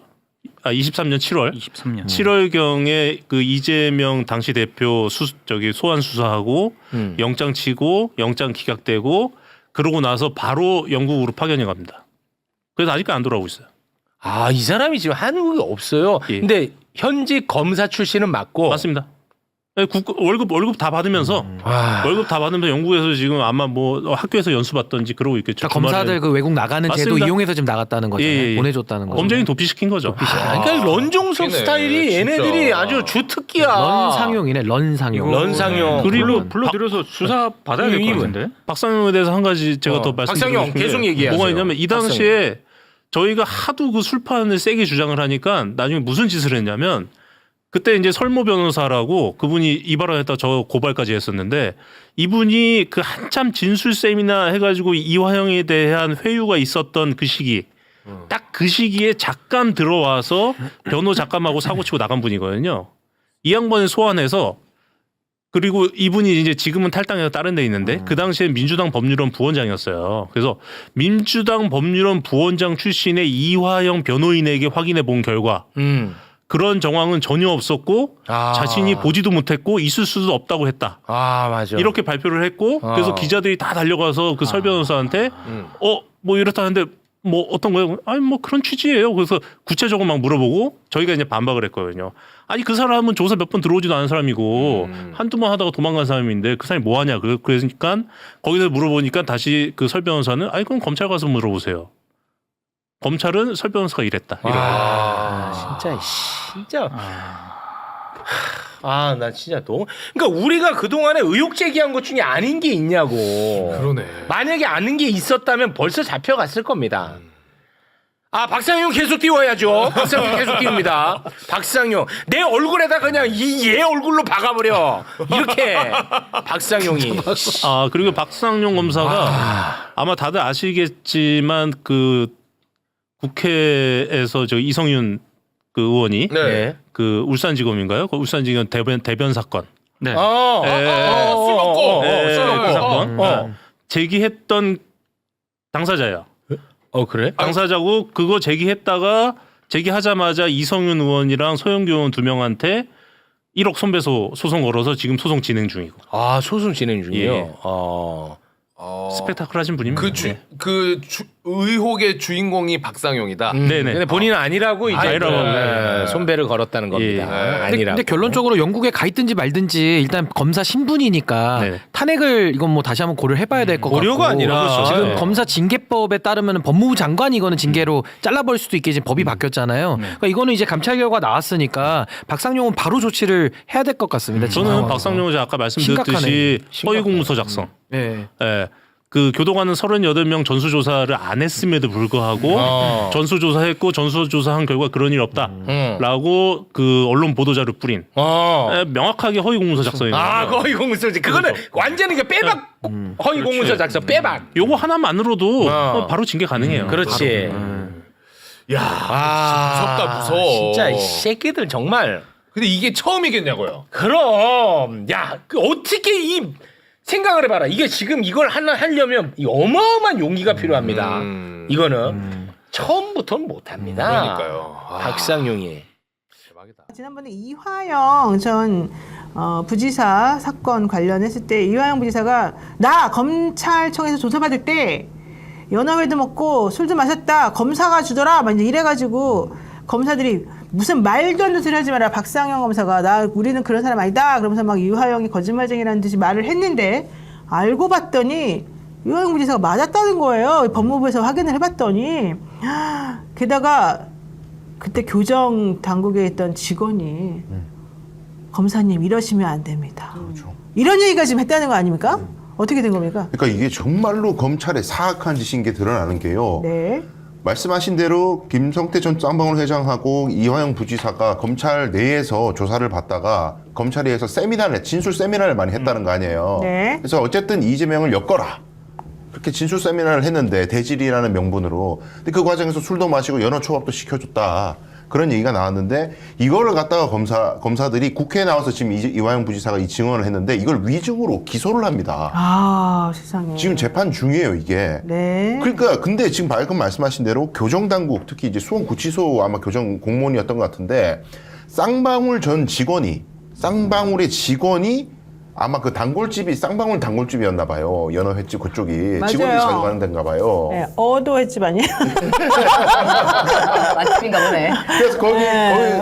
23년 7월. 23년. 7월경에 그 이재명 당시 대표 소환 수사하고 영장 치고 영장 기각되고 그러고 나서 바로 영국으로 파견이 갑니다. 그래서 아직까지 안 돌아오고 있어요. 아, 이 사람이 지금 한국에 없어요. 예. 근데 현직 검사 출신은 맞고. 맞습니다. 월급 다 받으면서 월급 다 받으면서 영국에서 지금 아마 뭐 학교에서 연수 받던지 그러고 있겠죠. 검사들 그 외국 나가는 제도 맞습니다. 이용해서 지금 나갔다는 거잖아요. 예, 예. 보내줬다는 거. 범죄인 도피시킨 거죠. 그러니까 런종석 스타일이 얘네들이 아주 주특기야. 런상용이네. 런상용. 런상용. 그리고 불러들여서 수사 받아야 될 것 같은데. 박상용에 대해서 한 가지 제가 더 말씀드리고 박상용 싶은 게 계속 얘기하세요. 뭐가 있냐면 이 당시에 저희가 하도 그 술판을 세게 주장을 하니까 나중에 무슨 짓을 했냐면 그때 이제 설모 변호사라고 그분이 이 발언했다 저 고발까지 했었는데 이분이 그 한참 진술 세미나 해가지고 이화영에 대한 회유가 있었던 그 시기 딱 그 시기에 잠깐 들어와서 변호 작감하고 사고치고 나간 분이거든요. 이 양반을 소환해서 그리고 이분이 이제 지금은 탈당해서 다른 데 있는데 그 당시에 민주당 법률원 부원장이었어요. 그래서 민주당 법률원 부원장 출신의 이화영 변호인에게 확인해 본 결과 그런 정황은 전혀 없었고 자신이 보지도 못했고 있을 수도 없다고 했다. 아, 맞아. 이렇게 발표를 했고 그래서 기자들이 다 달려가서 그 설 변호사한테 뭐 이렇다는데 뭐 어떤 거예요? 아니 뭐 그런 취지예요. 그래서 구체적으로 막 물어보고 저희가 이제 반박을 했거든요. 아니 그 사람은 조사 몇 번 들어오지도 않은 사람이고 한두 번 하다가 도망간 사람인데 그 사람이 뭐 하냐. 그러니까 거기서 물어보니까 다시 그 설 변호사는 아니 그럼 검찰 가서 물어보세요. 검찰은 설 변호사가 이랬다. 진짜. 나 진짜 너무. 그러니까 우리가 그 동안에 의혹 제기한 것 중에 아닌 게 있냐고. 그러네. 만약에 아는 게 있었다면 벌써 잡혀갔을 겁니다. 박상용 계속 띄워야죠. 박상용 계속 띄웁니다. 박상용 내 얼굴에다 그냥 얘 얼굴로 박아버려. 이렇게 박상용이. 그리고 박상용 검사가 아마 다들 아시겠지만 그 국회에서 저 이성윤 그 의원이 그 울산지검인가요? 그 울산지검 대변 사건. 네. 술 먹고. 그 사건 제기했던 당사자예요. 그래? 당사자고 그거 제기하자마자 이성윤 의원이랑 소영규 의원 2명한테 1억 손배소 소송 걸어서 지금 소송 진행 중이고. 소송 진행 중이에요. 예. 스펙타클하신 분입니다. 의혹의 주인공이 박상용이다. 네네. 근데 본인은 아니라고 이제 아니라고. 손배를 걸었다는 겁니다. 아니라고. 근데 결론적으로 영국에 가 있든지 말든지 일단 검사 신분이니까 네. 탄핵을 이건 뭐 다시 한번 고려를 해봐야 될 것 같고. 고려가 아니라 지금 검사 징계법에 따르면 법무부 장관이 이거는 징계로 잘라버릴 수도 있게 지금 법이 바뀌었잖아요. 그러니까 이거는 이제 감찰 결과 나왔으니까 박상용은 바로 조치를 해야 될 것 같습니다. 지금 저는 상황에서. 박상용은 제가 아까 말씀드렸듯이 허위 공문서 작성. 네. 그 교도관은 38명 전수조사를 안 했음에도 불구하고 전수조사했고 전수조사한 결과 그런 일 없다라고 그 언론 보도자를 뿌린 명확하게 허위 공문서 작성입니다. 허위 공문서. 그거는 완전히 빼박 허위 공문서 작성 빼박. 요거 하나만으로도 바로 징계 가능해요. 그렇지. 무섭다 무서워. 진짜 이 새끼들 정말. 근데 이게 처음이겠냐고요. 그럼 어떻게 이 생각을 해봐라. 이게 지금 이걸 하려면 이 어마어마한 용기가 필요합니다. 이거는 처음부터는 못합니다. 그러니까요. 박상용이. 지난번에 이화영 전 부지사 사건 관련했을 때 이화영 부지사가 나 검찰청에서 조사받을 때 연어회도 먹고 술도 마셨다 검사가 주더라 막 이제 이래가지고 검사들이 무슨 말도 안 되는 소리 하지 마라 박상영 검사가 나 우리는 그런 사람 아니다 그러면서 막 이화영이 거짓말쟁이라는 듯이 말을 했는데 알고 봤더니 이화영 부지사가 맞았다는 거예요. 법무부에서 확인을 해봤더니 게다가 그때 교정 당국에 있던 직원이 검사님 이러시면 안 됩니다. 그렇죠. 이런 얘기가 지금 했다는 거 아닙니까? 어떻게 된 겁니까? 그러니까 이게 정말로 검찰의 사악한 짓인 게 드러나는 게요. 네. 말씀하신 대로 김성태 전 쌍방울 회장하고 이화영 부지사가 검찰 내에서 조사를 받다가 검찰에서 진술 세미나를 많이 했다는 거 아니에요. 네. 그래서 어쨌든 이재명을 엮어라. 그렇게 진술 세미나를 했는데 대질이라는 명분으로. 근데 그 과정에서 술도 마시고 연어 초밥도 시켜줬다. 그런 얘기가 나왔는데 이거를 갖다가 검사들이 국회에 나와서 지금 이화영 부지사가 이 증언을 했는데 이걸 위증으로 기소를 합니다. 아 세상에. 지금 재판 중이에요 이게. 네. 그러니까 근데 지금 방금 말씀하신 대로 교정당국 특히 이제 수원구치소 아마 교정 공무원이었던 것 같은데 쌍방울의 직원이 아마 그 단골집이 쌍방울 단골집이었나 봐요. 연어 횟집 그쪽이 맞아요. 직원들이 자주 가는 데인가 봐요. 네, 어도 횟집 아니에요? 맛집인가 보네. 그래서 거기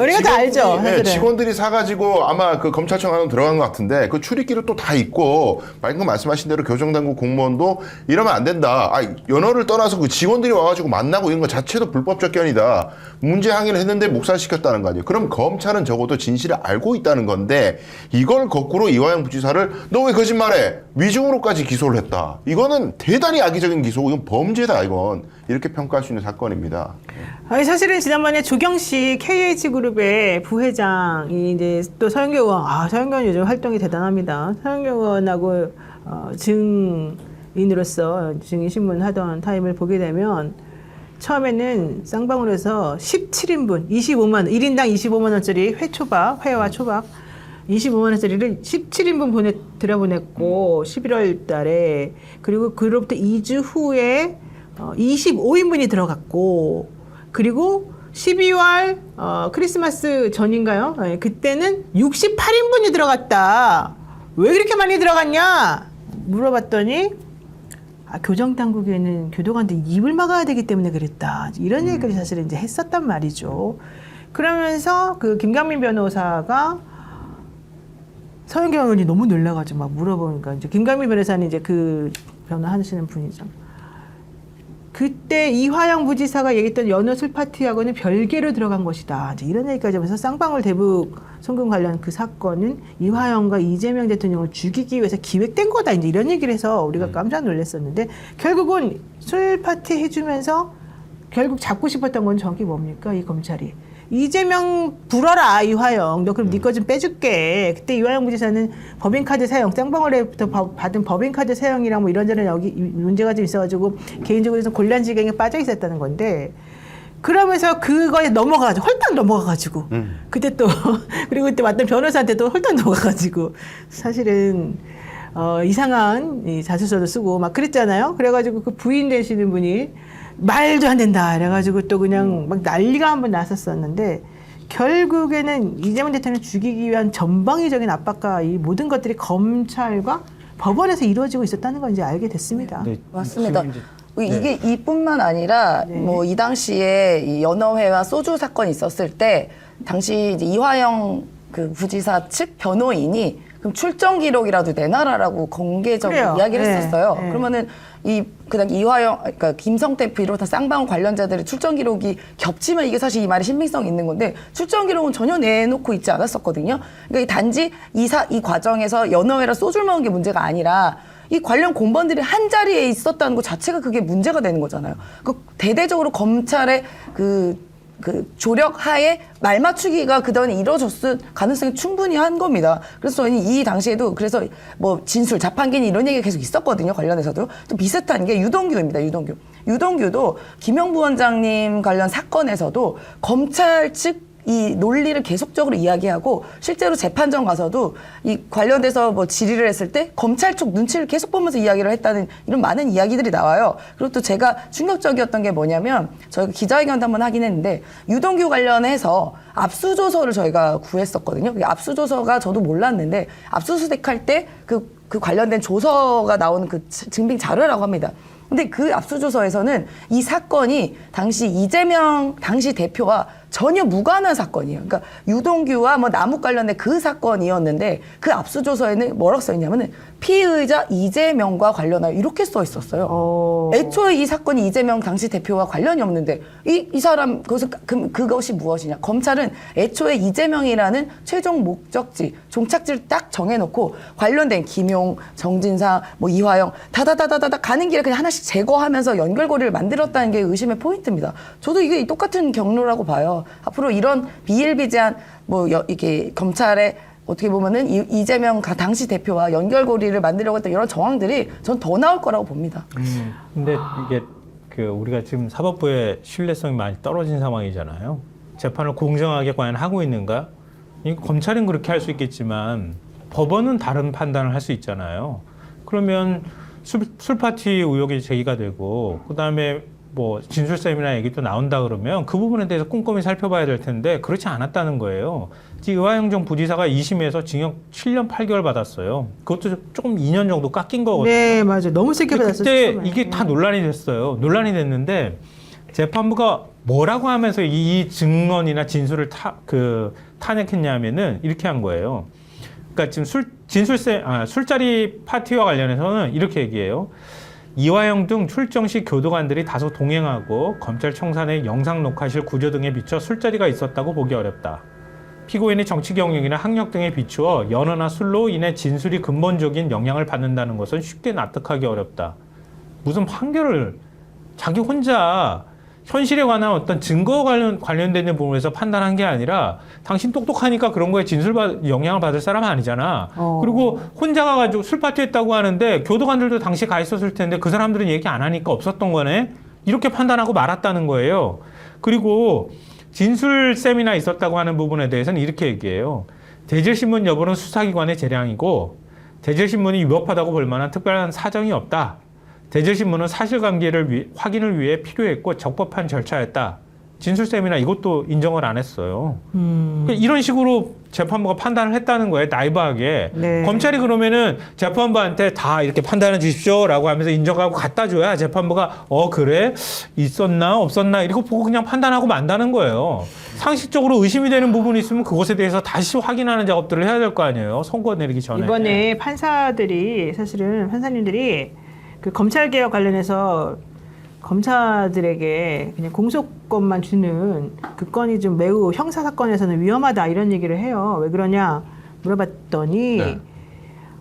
우리가 다 알죠. 네, 사실은. 직원들이 사가지고 아마 그 검찰청 안으로 들어간 것 같은데 그 출입기를 또 다 있고 방금 말씀하신 대로 교정당국 공무원도 이러면 안 된다. 연어를 떠나서 그 직원들이 와가지고 만나고 이런 거 자체도 불법 접견이다. 문제 항의를 했는데 묵살시켰다는 거 아니에요. 그럼 검찰은 적어도 진실을 알고 있다는 건데 이걸 거꾸로 이화영 부지사를 너 왜 거짓말해? 위증으로까지 기소를 했다. 이거는 대단히 악의적인 기소고 이건 범죄다 이건. 이렇게 평가할 수 있는 사건입니다. 아니 사실은 지난번에 조경식 KH그룹의 부회장이 이제 또 서영교 의원, 서영교 의원 요즘 활동이 대단합니다. 서영교 의원하고 증인으로서 증인신문 하던 타임을 보게 되면 처음에는 쌍방울에서 17인분 25만 원, 1인당 25만 원짜리 회와 초밥 25만 원짜리를 17인분 들여보냈고 11월 달에 그리고 그로부터 2주 후에 25인분이 들어갔고 그리고 12월 크리스마스 전인가요? 네, 그때는 68인분이 들어갔다. 왜 그렇게 많이 들어갔냐? 물어봤더니 교정당국에는 교도관들 입을 막아야 되기 때문에 그랬다. 이런 얘기를 사실은 이제 했었단 말이죠. 그러면서 그 김강민 변호사가 서영교 의원이 너무 놀라가지고 막 물어보니까 이제 김강민 변호사는 이제 그 변호하시는 분이죠. 그때 이화영 부지사가 얘기했던 연어 술 파티하고는 별개로 들어간 것이다. 이제 이런 얘기까지 하면서 쌍방울 대북 송금 관련 그 사건은 이화영과 이재명 대통령을 죽이기 위해서 기획된 거다. 이제 이런 얘기를 해서 우리가 깜짝 놀랐었는데 결국은 술 파티 해주면서 결국 잡고 싶었던 건 저기 뭡니까? 이 검찰이. 이재명 불어라 이화영 너 그럼 네 거 좀 빼줄게. 그때 이화영 부지사는 법인카드 사용 쌍방울에부터 받은 법인카드 사용이랑 뭐 이런저런 여기 문제가 좀 있어가지고 개인적으로 좀 곤란지경에 빠져 있었다는 건데 그러면서 그거에 넘어가가지고 홀딱 넘어가가지고 그때 또 그리고 그때 왔던 변호사한테도 홀딱 넘어가가지고 사실은 이상한 이 자술서도 쓰고 막 그랬잖아요. 그래가지고 그 부인 되시는 분이 말도 안 된다. 그래가지고 또 그냥 막 난리가 한번 났었었는데 결국에는 이재명 대통령을 죽이기 위한 전방위적인 압박과 이 모든 것들이 검찰과 법원에서 이루어지고 있었다는 걸 이제 알게 됐습니다. 네, 맞습니다. 이게 이뿐만 아니라 뭐 이 당시에 이 연어회와 소주 사건이 있었을 때 당시 이제 이화영 그 부지사 측 변호인이 그럼 출정 기록이라도 내놔라라고 공개적으로 이야기를 했었어요. 그러면은 그다음 이화영, 그러니까 김성태 비롯한 쌍방울 관련자들의 출정 기록이 겹치면 이게 사실 이 말이 신빙성이 있는 건데 출정 기록은 전혀 내놓고 있지 않았었거든요. 그러니까 단지 이 과정에서 연어회랑 소주를 먹은 게 문제가 아니라 이 관련 공범들이 한 자리에 있었다는 것 자체가 그게 문제가 되는 거잖아요. 그 대대적으로 검찰의 그 조력 하에 말 맞추기가 그동안 이루어졌을 가능성이 충분히 한 겁니다. 그래서 저는 이 당시에도 그래서 뭐 진술, 자판기니 이런 얘기가 계속 있었거든요. 관련해서도. 또 비슷한 게 유동규입니다. 유동규도 김영부 원장님 관련 사건에서도 검찰 측 이 논리를 계속적으로 이야기하고 실제로 재판정 가서도 이 관련돼서 뭐 질의를 했을 때 검찰 쪽 눈치를 계속 보면서 이야기를 했다는 이런 많은 이야기들이 나와요. 그리고 또 제가 충격적이었던 게 뭐냐면 저희가 기자회견도 한번 하긴 했는데 유동규 관련해서 압수조서를 저희가 구했었거든요. 그 압수조서가 저도 몰랐는데 압수수색할 때 그 관련된 조서가 나오는 그 증빙 자료라고 합니다. 근데 그 압수조서에서는 이 사건이 당시 이재명 당시 대표와 전혀 무관한 사건이에요. 그러니까 유동규와 뭐 남욱 관련된 그 사건이었는데 그 압수조서에는 뭐라고 써 있냐면은 피의자 이재명과 관련하여 이렇게 써 있었어요. 애초에 이 사건이 이재명 당시 대표와 관련이 없는데 이 사람 그것이 무엇이냐? 검찰은 애초에 이재명이라는 최종 목적지, 종착지를 딱 정해놓고 관련된 김용, 정진상, 뭐 이화영 다다다다다 가는 길에 그냥 하나씩 제거하면서 연결고리를 만들었다는 게 의심의 포인트입니다. 저도 이게 똑같은 경로라고 봐요. 앞으로 이런 비일비재한 뭐 이게 검찰의 어떻게 보면은 이재명 당시 대표와 연결고리를 만들려고 했던 이런 정황들이 전 더 나올 거라고 봅니다. 근데 이게 우리가 지금 사법부의 신뢰성이 많이 떨어진 상황이잖아요. 재판을 공정하게 과연 하고 있는가? 검찰은 그렇게 할 수 있겠지만 법원은 다른 판단을 할 수 있잖아요. 그러면 술 파티 의혹이 제기가 되고 그다음에 뭐 진술쌤이나 얘기도 나온다 그러면 그 부분에 대해서 꼼꼼히 살펴봐야 될 텐데 그렇지 않았다는 거예요. 이화영 전 부지사가 2심에서 징역 7년 8개월 받았어요. 그것도 조금 2년 정도 깎인 거거든요. 네, 맞아요. 너무 세게 받았어요. 그때 이게 다 논란이 됐어요. 논란이 됐는데 재판부가 뭐라고 하면서 이 증언이나 진술을 탄핵했냐면은 이렇게 한 거예요. 그러니까 지금 술자리 파티와 관련해서는 이렇게 얘기해요. 이화영 등 출정 시 교도관들이 다소 동행하고 검찰청사 내 영상 녹화실 구조 등에 비춰 술자리가 있었다고 보기 어렵다. 피고인의 정치 경력이나 학력 등에 비추어 연어나 술로 인해 진술이 근본적인 영향을 받는다는 것은 쉽게 납득하기 어렵다. 무슨 판결을 자기 혼자 현실에 관한 어떤 증거 관련된 부분에서 판단한 게 아니라 당신 똑똑하니까 그런 거에 영향을 받을 사람은 아니잖아. 그리고 혼자 가가지고 술 파티 했다고 하는데 교도관들도 당시에 가 있었을 텐데 그 사람들은 얘기 안 하니까 없었던 거네. 이렇게 판단하고 말았다는 거예요. 그리고 진술셈이나 있었다고 하는 부분에 대해서는 이렇게 얘기해요. 대질신문 여부는 수사기관의 재량이고 대질신문이 위법하다고 볼 만한 특별한 사정이 없다. 대질신문은 사실관계를 확인을 위해 필요했고 적법한 절차였다. 진술셈이나 이것도 인정을 안 했어요. 그러니까 이런 식으로 재판부가 판단을 했다는 거예요. 나이브하게. 네. 검찰이 그러면은 재판부한테 다 이렇게 판단해 주십시오라고 하면서 인정하고 갖다 줘야 재판부가 그래? 있었나 없었나 이렇게 보고 그냥 판단하고 만다는 거예요. 상식적으로 의심이 되는 부분이 있으면 그것에 대해서 다시 확인하는 작업들을 해야 될 거 아니에요. 선고 내리기 전에. 이번에 판사님들이 그 검찰개혁 관련해서 검사들에게 그냥 공소권만 주는 그 건이 좀 매우 형사사건에서는 위험하다 이런 얘기를 해요. 왜 그러냐 물어봤더니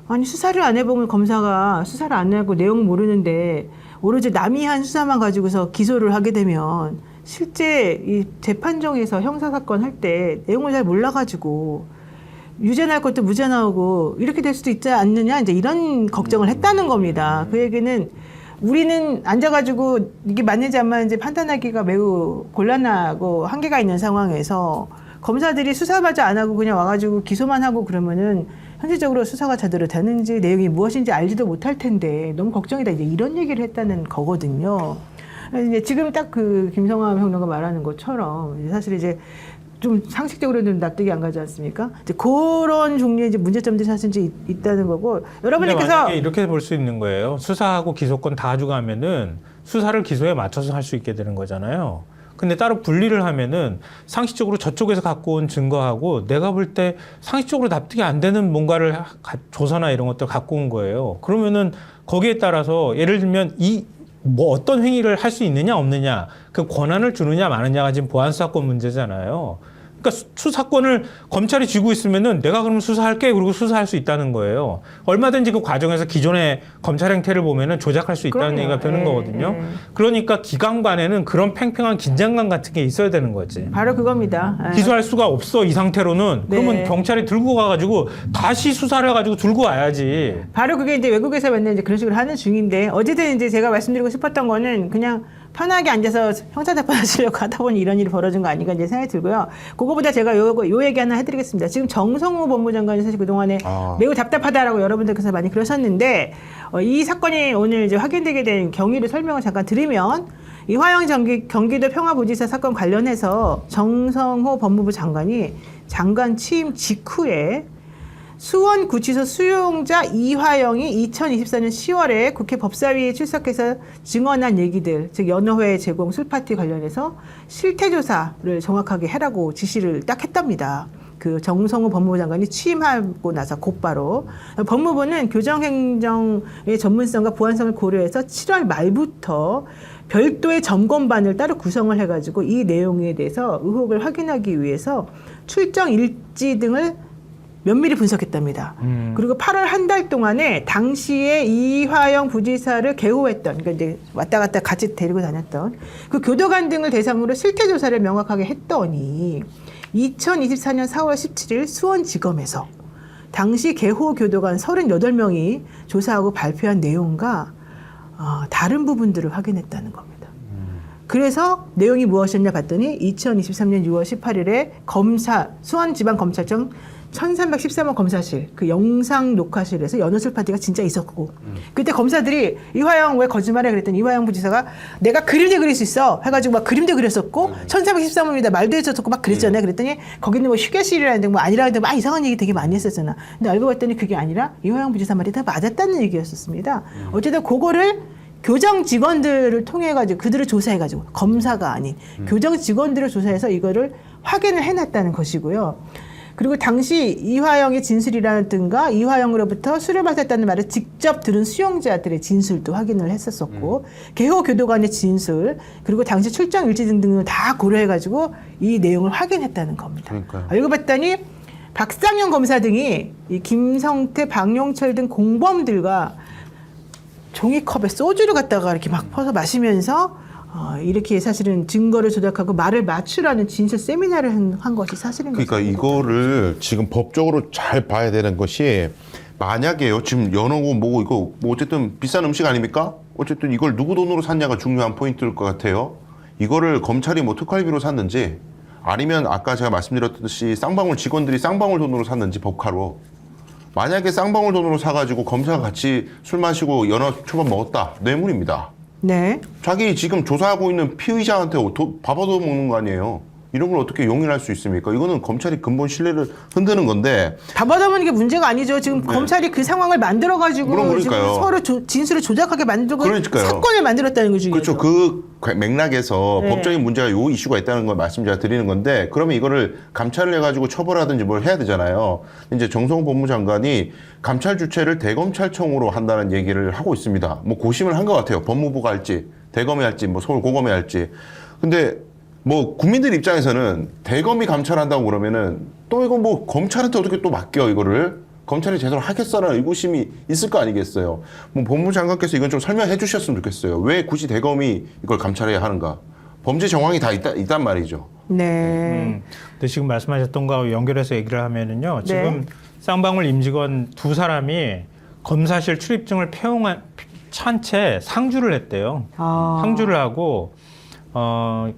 아니 수사를 안 해보면 검사가 수사를 안 하고 내용 모르는데 오로지 남이 한 수사만 가지고서 기소를 하게 되면 실제 이 재판정에서 형사사건 할 때 내용을 잘 몰라가지고 유죄 날 것도 무죄 나오고 이렇게 될 수도 있지 않느냐 이제 이런 걱정을 했다는 겁니다. 그 얘기는 우리는 앉아가지고 이게 맞는지 안 맞는지 판단하기가 매우 곤란하고 한계가 있는 상황에서 검사들이 수사마저 안 하고 그냥 와가지고 기소만 하고 그러면은 현실적으로 수사가 제대로 되는지 내용이 무엇인지 알지도 못할 텐데 너무 걱정이다 이제 이런 얘기를 했다는 거거든요. 이제 지금 딱 그 김성환 평론가 말하는 것처럼 사실 이제 좀 상식적으로는 납득이 안 가지 않습니까? 이제 그런 종류의 이제 문제점들이 사실 이제 있다는 거고 여러분께서 이렇게 볼 수 있는 거예요. 수사하고 기소권 다 가져가면은 수사를 기소에 맞춰서 할 수 있게 되는 거잖아요. 근데 따로 분리를 하면은 상식적으로 저쪽에서 갖고 온 증거하고 내가 볼 때 상식적으로 납득이 안 되는 뭔가를 조서나 이런 것들 갖고 온 거예요. 그러면은 거기에 따라서 예를 들면 뭐 어떤 행위를 할 수 있느냐 없느냐 그 권한을 주느냐 마느냐가 지금 보안수사권 문제잖아요. 그러니까 수사권을 검찰이 쥐고 있으면은 내가 그럼 수사할게 그리고 수사할 수 있다는 거예요. 얼마든지 그 과정에서 기존의 검찰 행태를 보면은 조작할 수 있다는 얘기가 되는 거거든요. 그러니까 기관 간에는 그런 팽팽한 긴장감 같은 게 있어야 되는 거지. 바로 그겁니다. 기소할 수가 없어 이 상태로는. 그러면 경찰이 들고 가가지고 다시 수사를 해가지고 들고 와야지. 바로 그게 이제 외국에서 맨날 이제 그런 식으로 하는 중인데 어쨌든 이제 제가 말씀드리고 싶었던 거는 그냥 편하게 앉아서 형사재판 하시려고 하다 보니 이런 일이 벌어진 거 아닌가 이제 생각이 들고요. 그거보다 제가 요 얘기 하나 해드리겠습니다. 지금 정성호 법무장관이 사실 그동안에 매우 답답하다라고 여러분들께서 많이 그러셨는데 이 사건이 오늘 이제 확인되게 된 경위를 설명을 잠깐 드리면 이화영 경기도 평화부지사 사건 관련해서 정성호 법무부 장관이 장관 취임 직후에 수원구치소 수용자 이화영이 2024년 10월에 국회 법사위에 출석해서 증언한 얘기들, 즉 연어회 제공 술파티 관련해서 실태조사를 정확하게 해라고 지시를 딱 했답니다. 그 정성호 법무부 장관이 취임하고 나서 곧바로 법무부는 교정행정의 전문성과 보안성을 고려해서 7월 말부터 별도의 점검반을 따로 구성을 해가지고 이 내용에 대해서 의혹을 확인하기 위해서 출정 일지 등을 면밀히 분석했답니다. 그리고 8월 한 달 동안에 당시에 이화영 부지사를 개호했던, 그러니까 이제 왔다 갔다 같이 데리고 다녔던 그 교도관 등을 대상으로 실태조사를 명확하게 했더니 2024년 4월 17일 수원지검에서 당시 개호 교도관 38명이 조사하고 발표한 내용과 다른 부분들을 확인했다는 겁니다. 그래서 내용이 무엇이었냐 봤더니 2023년 6월 18일에 수원지방검찰청 1313호 검사실 그 영상 녹화실에서 연어술 파티가 진짜 있었고 그때 검사들이 이화영 왜 거짓말해 그랬더니 이화영 부지사가 내가 그림도 그릴 수 있어 해가지고 막 그림도 그렸었고 1313호입니다 말도 했었고 막 그랬잖아요. 그랬더니 거기는 뭐 휴게실이라는데 뭐 아니라는데 막 이상한 얘기 되게 많이 했었잖아. 근데 알고 봤더니 그게 아니라 이화영 부지사 말이 다 맞았다는 얘기였었습니다. 어쨌든 그거를 교정 직원들을 통해 가지고 그들을 조사해 가지고 검사가 아닌 교정 직원들을 조사해서 이거를 확인을 해놨다는 것이고요. 그리고 당시 이화영의 진술이라든가 이화영으로부터 술을 마셨다는 말을 직접 들은 수용자들의 진술도 확인을 했었었고 개호 교도관의 진술 그리고 당시 출정 일지 등등을 다 고려해가지고 이 내용을 확인했다는 겁니다. 그러니까요. 알고 봤더니 박상현 검사 등이 이 김성태, 박용철 등 공범들과 종이컵에 소주를 갖다가 이렇게 막 퍼서 마시면서 이렇게 사실은 증거를 조작하고 말을 맞추라는 진술 세미나를 한 것이 사실인 거죠. 그러니까 이거를 지금 법적으로 잘 봐야 되는 것이 만약에요. 지금 연어고 뭐고 이거 뭐 어쨌든 비싼 음식 아닙니까? 어쨌든 이걸 누구 돈으로 샀냐가 중요한 포인트일 것 같아요. 이거를 검찰이 뭐 특활비로 샀는지 아니면 아까 제가 말씀드렸듯이 쌍방울 직원들이 쌍방울 돈으로 샀는지 법카로 만약에 쌍방울 돈으로 사가지고 검사가 같이 술 마시고 연어 초밥 먹었다. 뇌물입니다. 네. 자기 지금 조사하고 있는 피의자한테 밥 얻어먹는 거 아니에요. 이런 걸 어떻게 용인할 수 있습니까? 이거는 검찰이 근본 신뢰를 흔드는 건데. 다 받아먹는 게 문제가 아니죠. 지금 검찰이 그 상황을 만들어가지고 지금 서로 진술을 조작하게 만들고 사건을 만들었다는 거죠. 그렇죠. 그 맥락에서 네. 법적인 문제가 요 이슈가 있다는 걸 말씀 제가 드리는 건데 그러면 이거를 감찰을 해가지고 처벌하든지 뭘 해야 되잖아요. 이제 정성호 법무장관이 감찰 주체를 대검찰청으로 한다는 얘기를 하고 있습니다. 뭐 고심을 한 것 같아요. 법무부가 할지 대검이 할지 뭐 서울고검이 할지. 근데 뭐 국민들 입장에서는 대검이 감찰한다고 그러면은 또 이거 뭐 검찰한테 어떻게 또 맡겨 이거를 검찰이 제대로 하겠어라는 의구심이 있을 거 아니겠어요. 뭐 법무장관께서 이건 좀 설명해 주셨으면 좋겠어요. 왜 굳이 대검이 이걸 감찰해야 하는가? 범죄 정황이 다 있단 말이죠. 네. 근데 지금 말씀하셨던 거하고 연결해서 얘기를 하면은요. 지금 쌍방울 임직원 두 사람이 검사실 출입증을 찬 채 상주를 했대요. 상주를 하고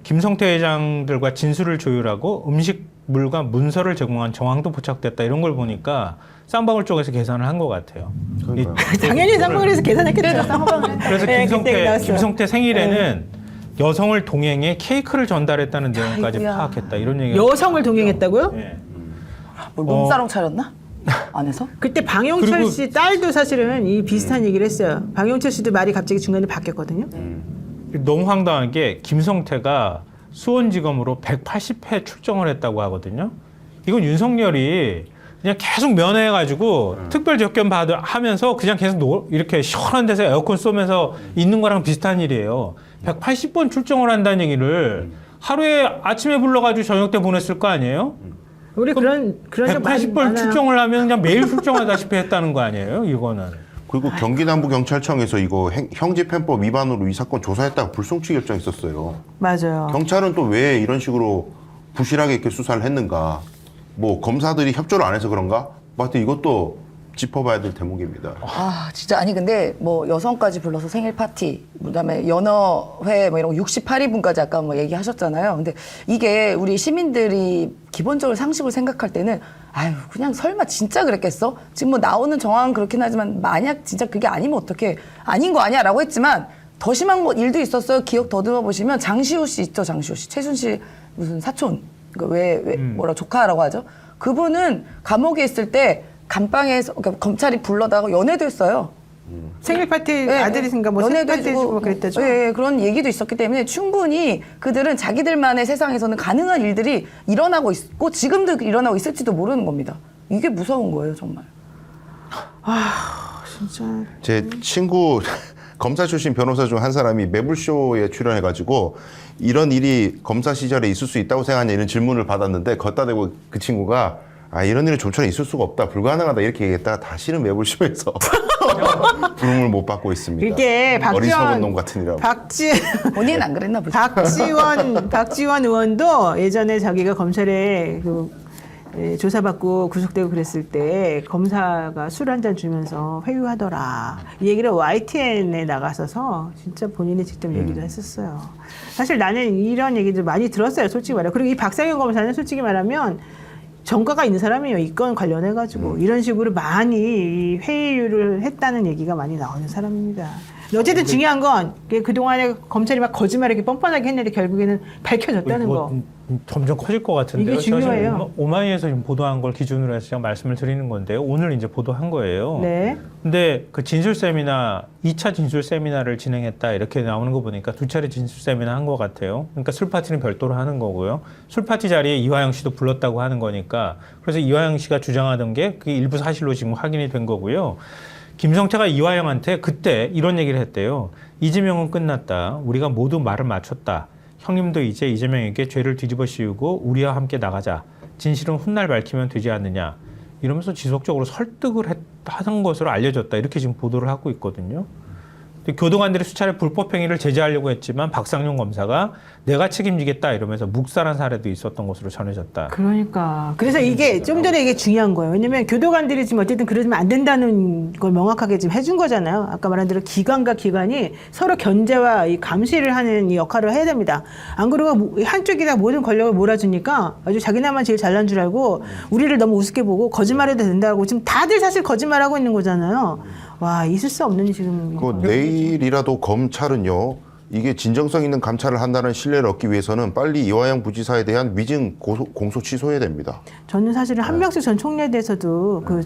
김성태 회장들과 진술을 조율하고 음식물과 문서를 제공한 정황도 포착됐다. 이런 걸 보니까 쌍방울 쪽에서 계산을 한 것 같아요. 당연히 쌍방울에서 계산했겠죠. 쌍방울. 그래서 김성태 생일에는 여성을 동행해 케이크를 전달했다는 내용까지 파악했다. 이런 얘기가 여성을 동행했다고요? 네. 몸싸움 차렸나? 안에서? 그때 방용철 씨 딸도 사실은 이 비슷한 얘기를 했어요. 방용철 씨도 말이 갑자기 중간에 바뀌었거든요. 너무 황당한 게 김성태가 수원지검으로 180회 출정을 했다고 하거든요. 이건 윤석열이 그냥 계속 면회해가지고 특별 접견 하면서 그냥 계속 이렇게 시원한 데서 에어컨 쏘면서 있는 거랑 비슷한 일이에요. 180번 출정을 한다는 얘기를 하루에 아침에 불러가지고 저녁 때 보냈을 거 아니에요? 우리 그런 180번 출정을 하면 그냥 매일 출정하다시피 했다는 거 아니에요? 이거는. 그리고 경기남부경찰청에서 이거 형제편법 위반으로 이 사건 조사했다가 불송치 결정했었어요. 맞아요. 경찰은 또 왜 이런 식으로 부실하게 이렇게 수사를 했는가? 뭐 검사들이 협조를 안 해서 그런가? 하여튼 이것도 짚어봐야 될 대목입니다. 아 진짜 아니 근데 뭐 여성까지 불러서 생일 파티 그다음에 연어회 뭐 이런 거 68인분까지 아까 뭐 얘기하셨잖아요. 근데 이게 우리 시민들이 기본적으로 상식을 생각할 때는 아유 그냥 설마 진짜 그랬겠어? 지금 뭐 나오는 정황은 그렇긴 하지만 만약 진짜 그게 아니면 어떻게 아닌 거 아니야라고 했지만 더 심한 뭐 일도 있었어요. 기억 더듬어 보시면 장시호 씨 있죠. 장시호 씨 최순실 무슨 사촌 그러니까 왜 뭐라 조카라고 하죠. 그분은 감옥에 있을 때 감방에서 그러니까 검찰이 불러다가 연애도 했어요. 생일 파티 아들이신가 뭐 생일 연애도 파티 해주고 뭐 그랬다죠. 예, 그런 얘기도 있었기 때문에 충분히 그들은 자기들만의 세상에서는 가능한 일들이 일어나고 있고 지금도 일어나고 있을지도 모르는 겁니다. 이게 무서운 거예요, 정말. 아, 진짜. 제 친구 검사 출신 변호사 중 한 사람이 매불쇼에 출연해가지고 이런 일이 검사 시절에 있을 수 있다고 생각하냐 이런 질문을 받았는데 걷다 대고 그 친구가 아 이런 일은 좀처럼 있을 수가 없다 불가능하다 이렇게 얘기했다가 다시는 매불쇼에서 부름을 못 받고 있습니다. 이게 어리석은 놈 같은 이라고. 본인은 안 그랬나 보죠. 박지원 의원도 예전에 자기가 검찰에 조사받고 구속되고 그랬을 때 검사가 술 한 잔 주면서 회유하더라. 이 얘기를 YTN에 나가서서 진짜 본인이 직접 얘기도 했었어요. 사실 나는 이런 얘기들 많이 들었어요. 솔직히 말해. 그리고 이 박상현 검사는 솔직히 말하면 전과가 있는 사람이에요. 이 건 관련해가지고 이런 식으로 많이 회유를 했다는 얘기가 많이 나오는 사람입니다. 어쨌든 중요한 건 그동안에 검찰이 막 거짓말 이렇게 뻔뻔하게 했는데 결국에는 밝혀졌다는 거. 점점 커질 것 같은데요. 이게 중요해요. 오마이에서 지금 보도한 걸 기준으로 해서 제가 말씀을 드리는 건데요. 오늘 이제 보도한 거예요. 네. 근데 그 진술 세미나, 2차 진술 세미나를 진행했다 이렇게 나오는 거 보니까 2차례 진술 세미나 한 것 같아요. 그러니까 술 파티는 별도로 하는 거고요. 술 파티 자리에 이화영 씨도 불렀다고 하는 거니까 그래서 이화영 씨가 주장하던 게 그게 일부 사실로 지금 확인이 된 거고요. 김성태가 이화영한테 그때 이런 얘기를 했대요. 이재명은 끝났다. 우리가 모두 말을 맞췄다. 형님도 이제 이재명에게 죄를 뒤집어 씌우고 우리와 함께 나가자. 진실은 훗날 밝히면 되지 않느냐. 이러면서 지속적으로 설득을 하는 것으로 알려졌다. 이렇게 지금 보도를 하고 있거든요. 교도관들이 수차례 불법 행위를 제재하려고 했지만 박상용 검사가 내가 책임지겠다 이러면서 묵살한 사례도 있었던 것으로 전해졌다. 그러니까 그래서 이게 좀 전에 이게 중요한 거예요. 왜냐면 교도관들이 지금 어쨌든 그러면 안 된다는 걸 명확하게 지금 해준 거잖아요. 아까 말한 대로 기관과 기관이 서로 견제와 이 감시를 하는 이 역할을 해야 됩니다. 안 그러고 한쪽이 다 모든 권력을 몰아주니까 아주 자기네만 제일 잘난 줄 알고 우리를 너무 우습게 보고 거짓말해도 된다고 지금 다들 사실 거짓말하고 있는 거잖아요. 와, 있을 수 없는 지금. 내일이라도 검찰은요. 이게 진정성 있는 감찰을 한다는 신뢰를 얻기 위해서는 빨리 이화영 부지사에 대한 미증 공소 취소해야 됩니다. 저는 사실은 한명숙 전 총리에 대해서도 그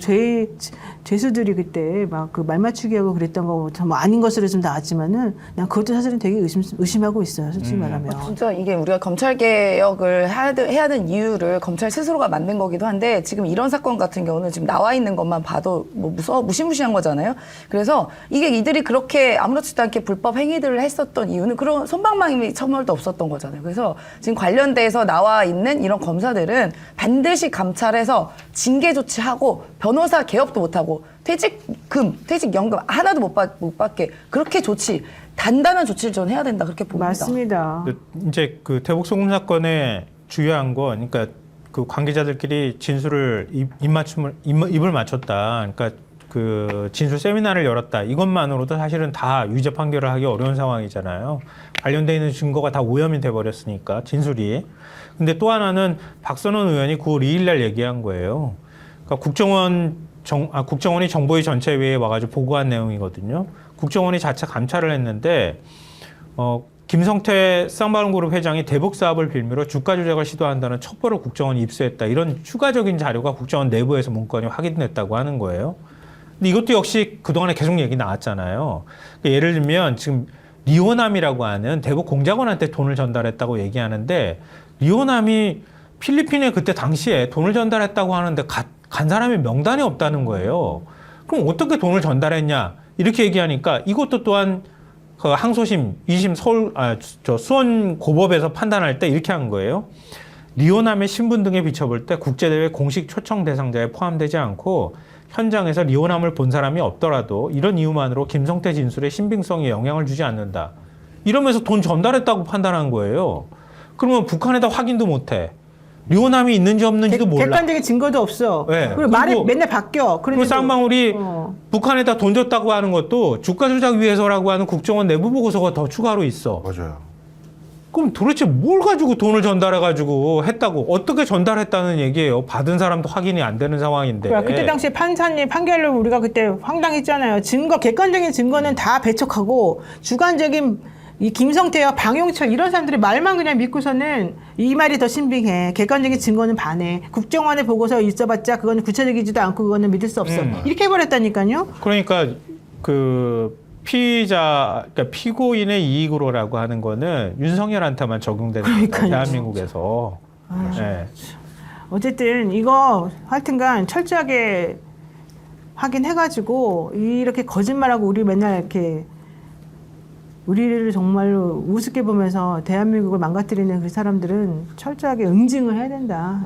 죄수들이 그때 막 그 말 맞추기 하고 그랬던 거 뭐 아닌 것으로 좀 나왔지만은 난 그것도 사실은 되게 의심하고 있어요. 솔직히 말하면. 진짜 이게 우리가 검찰 개혁을 해야 하는 이유를 검찰 스스로가 만든 거기도 한데 지금 이런 사건 같은 경우는 지금 나와 있는 것만 봐도 뭐 무시무시한 거잖아요. 그래서 이게 이들이 그렇게 아무렇지도 않게 불법 행위들을 했었던 이유는 그런 손방망이 처벌도 없었던 거잖아요. 그래서 지금 관련돼서 나와 있는 이런 검사들은 반드시 감찰해서 징계 조치하고 변호사 개업도 못하고 퇴직연금 하나도 못 받게 그렇게 단단한 조치를 저는 해야 된다 그렇게 봅니다. 맞습니다. 이제 그 대북 송금 사건의 주요한 건 그러니까 그 관계자들끼리 진술을 입을 맞췄다. 그러니까 그 진술 세미나를 열었다. 이것만으로도 사실은 다 유죄 판결을 하기 어려운 상황이잖아요. 관련돼 있는 증거가 다 오염이 돼 버렸으니까 진술이. 근데 또 하나는 박선원 의원이 9월 2일 날 얘기한 거예요. 그러니까 국정원이 정보위 전체회의에 와가지고 보고한 내용이거든요. 국정원이 자체 감찰을 했는데 김성태 쌍방울그룹 회장이 대북 사업을 빌미로 주가 조작을 시도한다는 첩보를 국정원이 입수했다. 이런 추가적인 자료가 국정원 내부에서 문건이 확인됐다고 하는 거예요. 근데 이것도 역시 그동안에 계속 얘기 나왔잖아요. 그러니까 예를 들면 지금 리오남이라고 하는 대북 공작원한테 돈을 전달했다고 얘기하는데 리오남이 필리핀에 그때 당시에 돈을 전달했다고 하는데 간 사람의 명단이 없다는 거예요. 그럼 어떻게 돈을 전달했냐 이렇게 얘기하니까 이것도 또한 그 항소심 2심 수원 고법에서 판단할 때 이렇게 한 거예요. 리오남의 신분 등에 비춰볼 때 국제대회 공식 초청 대상자에 포함되지 않고 현장에서 리오남을 본 사람이 없더라도 이런 이유만으로 김성태 진술의 신빙성에 영향을 주지 않는다. 이러면서 돈 전달했다고 판단한 거예요. 그러면 북한에다 확인도 못해. 류호남이 있는지 없는지도 몰라. 객관적인 증거도 없어. 네. 그리고 말이 맨날 바뀌어. 그리고 쌍방울이 어. 북한에다 돈 줬다고 하는 것도 주가 조작 위해서라고 하는 국정원 내부 보고서가 더 추가로 있어. 맞아요. 그럼 도대체 뭘 가지고 돈을 전달해가지고 했다고 어떻게 전달했다는 얘기예요. 받은 사람도 확인이 안 되는 상황인데. 그러니까 그때 당시에 판사님 판결을 우리가 그때 황당했잖아요. 객관적인 증거는 다 배척하고 주관적인 이 김성태와 방용철 이런 사람들의 말만 그냥 믿고서는 이 말이 더 신빙해. 객관적인 증거는 반해. 국정원의 보고서 있어봤자 그거는 구체적이지도 않고 그거는 믿을 수 없어. 이렇게 해버렸다니까요. 그러니까 그 그러니까 피고인의 이익으로라고 하는 거는 윤석열한테만 적용되는 거예요. 대한민국에서. 네. 어쨌든 이거 하여튼간 철저하게 확인해가지고 이렇게 거짓말하고 우리 맨날 이렇게 우리를 정말로 우습게 보면서 대한민국을 망가뜨리는 그 사람들은 철저하게 응징을 해야 된다.